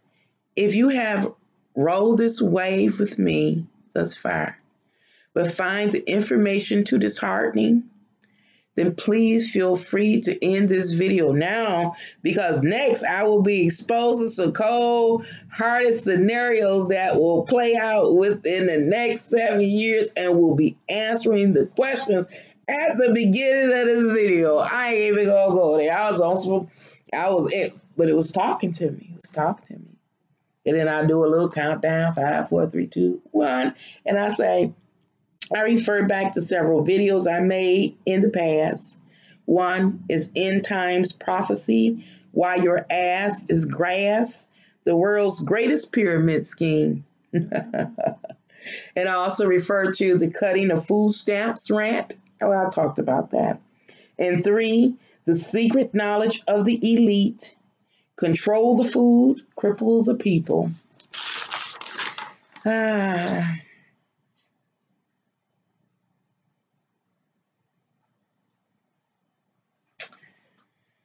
if you have rolled this wave with me thus far, but find the information too disheartening, then please feel free to end this video now, because next I will be exposing some cold-hearted scenarios that will play out within the next 7 years, and will be answering the questions at the beginning of this video. I ain't even gonna go there. But it was talking to me. It was talking to me. And then I do a little countdown, 5, 4, 3, 2, 1, and I say, I refer back to several videos I made in the past. One is End Times Prophecy, Why Your Ass is Grass, the world's greatest pyramid scheme. And I also refer to the cutting of food stamps rant. Oh, I talked about that. And 3, the secret knowledge of the elite. Control the food, cripple the people.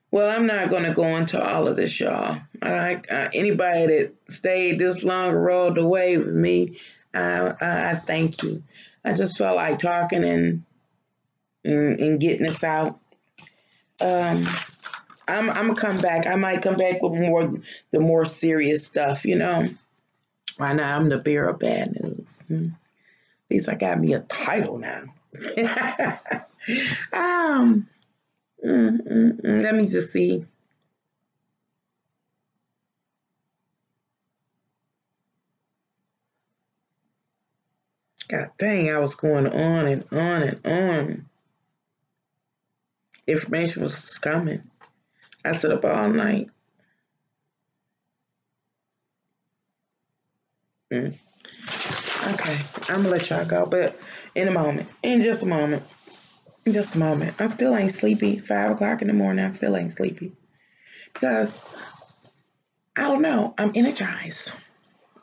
Well, I'm not going to go into all of this, y'all. Anybody that stayed this long and rode the wave with me, I thank you. I just felt like talking and getting this out. I'm gonna come back. I might come back with the more serious stuff, Right now, I'm the bearer of bad news. At least I got me a title now. Let me just see. God dang, I was going on and on and on. Information was coming. I sit up all night. Okay, I'm gonna let y'all go, but in just a moment. I still ain't sleepy. 5 o'clock in the morning, I still ain't sleepy. Because, I don't know, I'm energized.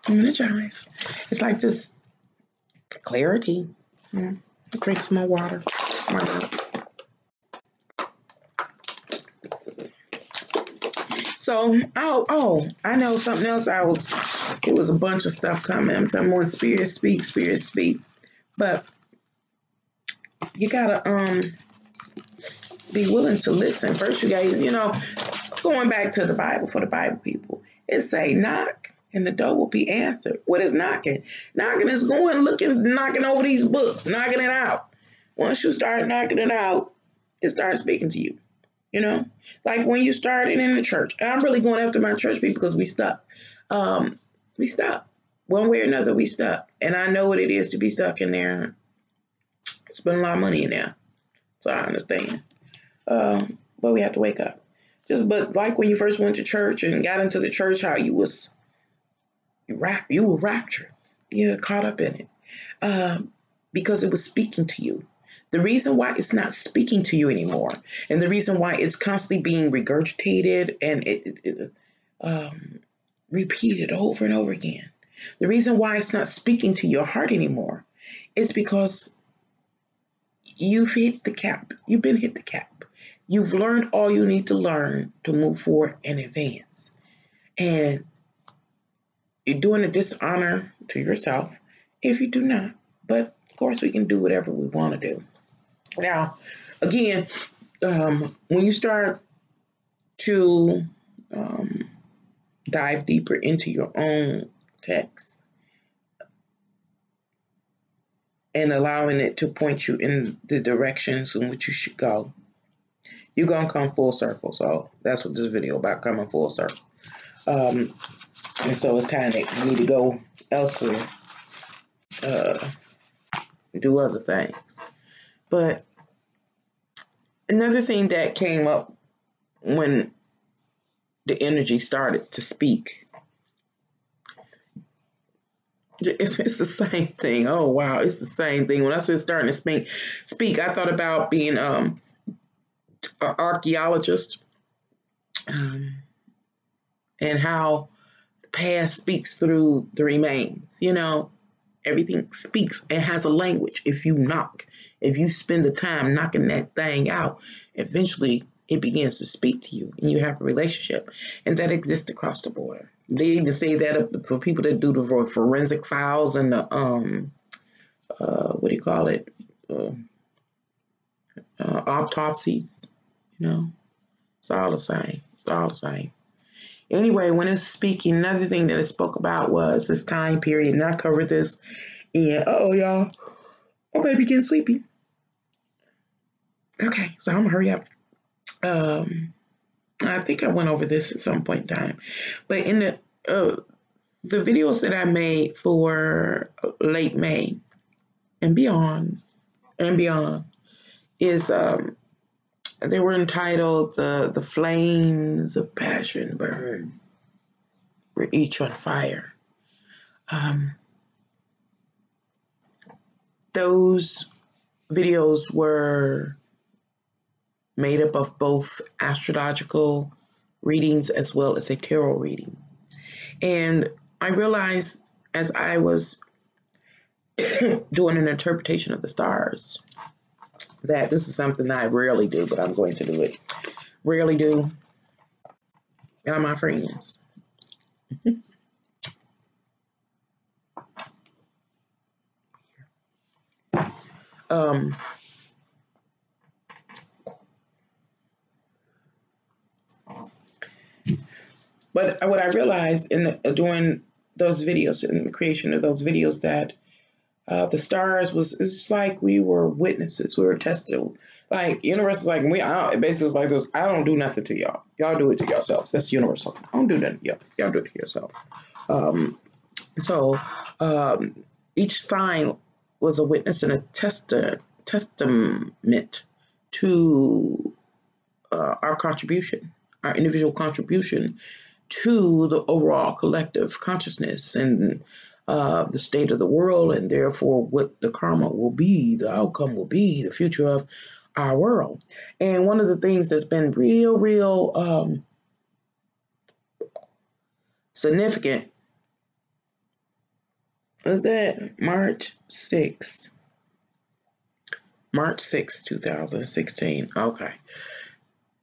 It's like this clarity. I'll drink some more water. So, I know something else. It was a bunch of stuff coming. I'm talking more spirit speak. But you gotta be willing to listen. First, you guys, going back to the Bible for the Bible people. It say knock and the door will be answered. What is knocking? Knocking is knocking over these books, knocking it out. Once you start knocking it out, it starts speaking to you. Like when you started in the church. And I'm really going after my church people because we stuck. We stuck. One way or another, we stuck. And I know what it is to be stuck in there. Spend a lot of money in there. So I understand. But we have to wake up. But like when you first went to church and got into the church, how you were raptured. You caught up in it. Because it was speaking to you. The reason why it's not speaking to you anymore, and the reason why it's constantly being regurgitated and repeated over and over again, the reason why it's not speaking to your heart anymore is because you've hit the cap. You've been hit the cap. You've learned all you need to learn to move forward and advance. And you're doing a dishonor to yourself if you do not. But, of course, we can do whatever we want to do. Now, again, when you start to dive deeper into your own text and allowing it to point you in the directions in which you should go, you're going to come full circle. So that's what this video about, coming full circle. And so it's time that you need to go elsewhere, do other things. But another thing that came up when the energy started to speak. It's the same thing. Oh wow, it's the same thing. When I said starting to speak, I thought about being an archaeologist, and how the past speaks through the remains. Everything speaks. It has a language. If you knock, if you spend the time knocking that thing out, eventually it begins to speak to you, and you have a relationship, and that exists across the board. They even say that for people that do the forensic files and the what do you call it, autopsies. It's all the same. It's all the same. Anyway, when it's speaking, another thing that it spoke about was this time period, and I covered this. And y'all, my baby getting sleepy. Okay, so I'm gonna hurry up. I think I went over this at some point in time, but in the videos that I made for late May and beyond is they were entitled the Flames of Passion Burn. We're each on fire. Those videos were made up of both astrological readings as well as a tarot reading. And I realized as I was doing an interpretation of the stars that this is something I rarely do, but I'm going to do it. Rarely do. Y'all my friends. But what I realized doing those videos, in the creation of those videos, that the stars it's just like we were witnesses. We were tested. Like, universe is like, it basically is like this: I don't do nothing to y'all. Y'all do it to yourself. That's universal. I don't do nothing to y'all. Y'all do it to yourself. So each sign was a witness and a testament to our contribution, our individual contribution to the overall collective consciousness and the state of the world, and therefore what the karma will be, the outcome will be, the future of our world. And one of the things that's been real significant is that March 6, 2016. Okay.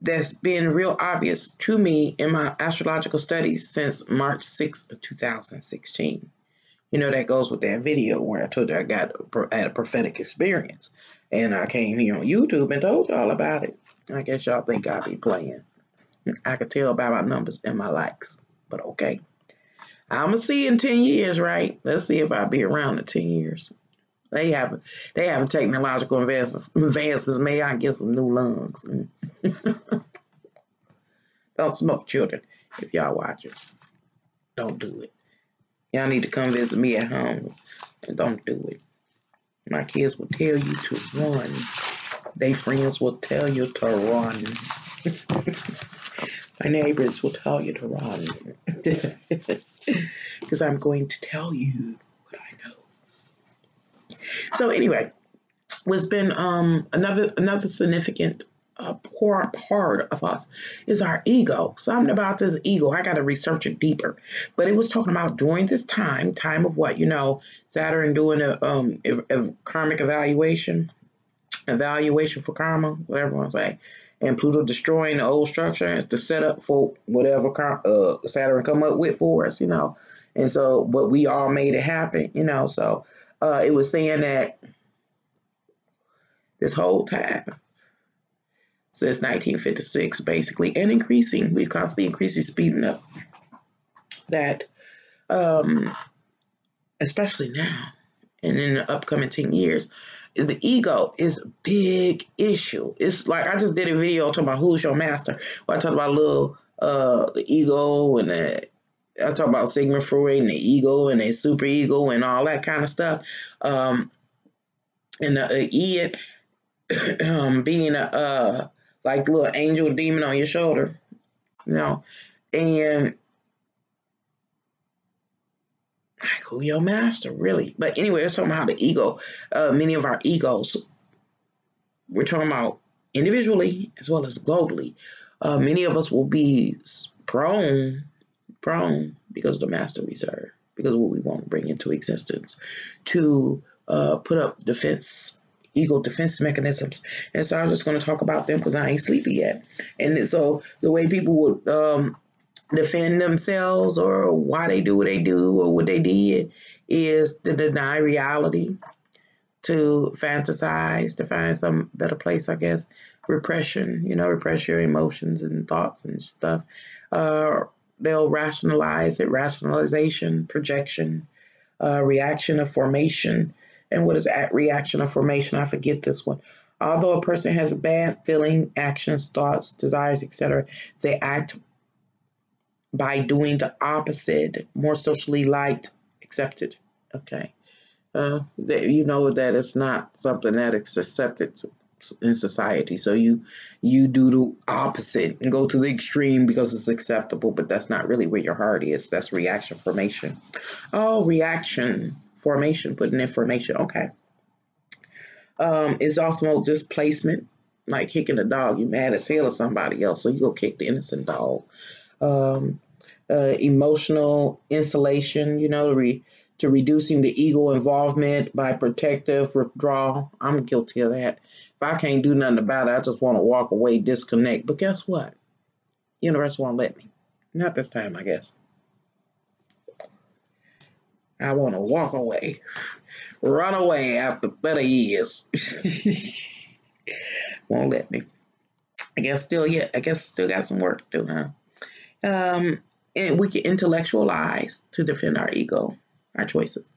That's been real obvious to me in my astrological studies since March 6th of 2016. That goes with that video where I told you I had a prophetic experience. And I came here on YouTube and told y'all about it. I guess y'all think I'll be playing. I could tell by my numbers and my likes. But okay. I'm going to see in 10 years, right? Let's see if I'll be around in 10 years. They have technological advancements. May I get some new lungs. Don't smoke, children. If y'all watch it, don't do it. Y'all need to come visit me at home, and don't do it. My kids will tell you to run. They friends will tell you to run. My neighbors will tell you to run. Because I'm going to tell you what I know. So anyway, what's been another significant part of us is our ego. Something about this ego, I got to research it deeper. But it was talking about during this time of what? Saturn doing a karmic evaluation for karma, whatever you want to say, and Pluto destroying the old structure to set up for whatever Saturn come up with for us, And so, but we all made it happen, So it was saying that this whole time, since 1956, basically, and increasing, we constantly increasing, speeding up, that especially now and in the upcoming 10 years, the ego is a big issue. It's like I just did a video talking about who's your master. Where I talked about the ego and I talk about Sigmund Freud and the ego and the super ego and all that kind of stuff. And the id being like the little angel demon on your shoulder, you know, and like who your master really. But anyway, it's talking about the ego. Many of our egos, we're talking about individually as well as globally. Many of us will be prone because of the master we serve, because of what we want to bring into existence, to put up ego defense mechanisms. And so I'm just going to talk about them because I ain't sleepy yet. And so the way people would defend themselves or why they do what they do or what they did is to deny reality, to fantasize, to find some better place, I guess. Repression, repress your emotions and thoughts and stuff. They'll rationalize it, rationalization, projection, reaction of formation. And what is reaction of formation? I forget this one. Although a person has a bad feeling, actions, thoughts, desires, etc., they act by doing the opposite, more socially liked, accepted. Okay. That it's not something that is accepted in society. So you do the opposite and go to the extreme because it's acceptable, but that's not really where your heart is. That's reaction formation. Oh, reaction formation, putting information. Okay. It's also displacement, like kicking a dog. You mad as hell at somebody else, so you go kick the innocent dog. Emotional insulation, to reducing the ego involvement by protective withdrawal. I'm guilty of that. If I can't do nothing about it, I just want to walk away, disconnect. But guess what? The universe won't let me. Not this time, I guess. I want to walk away. Run away after 30 years. Won't let me. I guess still got some work to do, huh? And we can intellectualize to defend our ego, our choices.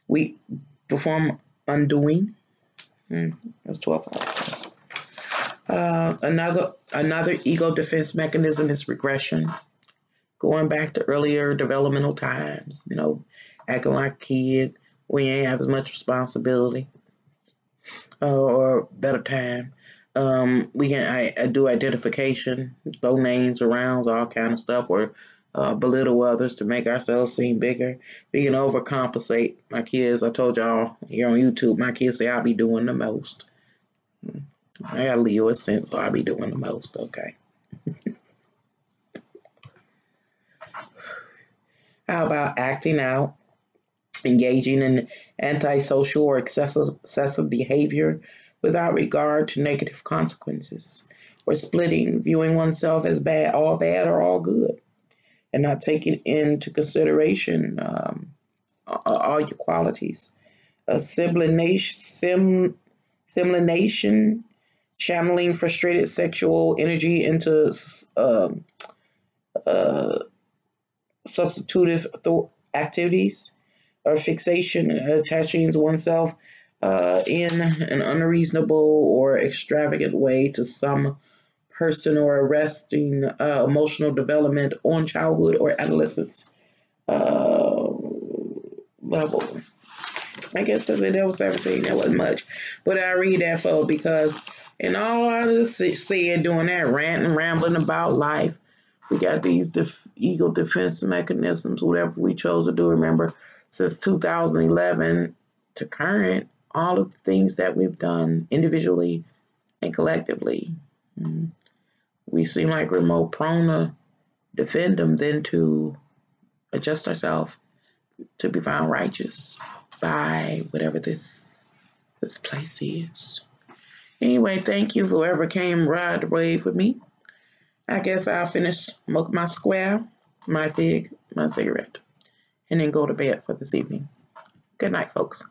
We perform undoing. That's 12 hours. Another ego defense mechanism is regression. Going back to earlier developmental times, acting like a kid when you ain't have as much responsibility or better time. We can do identification, throw names around, all kind of stuff, or belittle others to make ourselves seem bigger. We can overcompensate. My kids, I told y'all here on YouTube, my kids say I'll be doing the most. I got Leo a sense, so I'll be doing the most. Okay. How about acting out, engaging in antisocial or excessive behavior without regard to negative consequences, or splitting, viewing oneself as all bad or all good, and not taking into consideration all your qualities. Simulation, channeling frustrated sexual energy into substitutive activities, or fixation, attaching to oneself in an unreasonable or extravagant way to some person, or arresting emotional development on childhood or adolescence level. I guess because that was 17, that wasn't much. But I read that for because in all I just said doing that, ranting, rambling about life, we got these ego defense mechanisms, whatever we chose to do. Remember, since 2011 to current, all of the things that we've done individually and collectively, we seem like we're more prone to defend them than to adjust ourselves to be found righteous by whatever this place is. Anyway, thank you for whoever came ride the wave with me. I guess I'll finish smoke my square, my fig, my cigarette, and then go to bed for this evening. Good night, folks.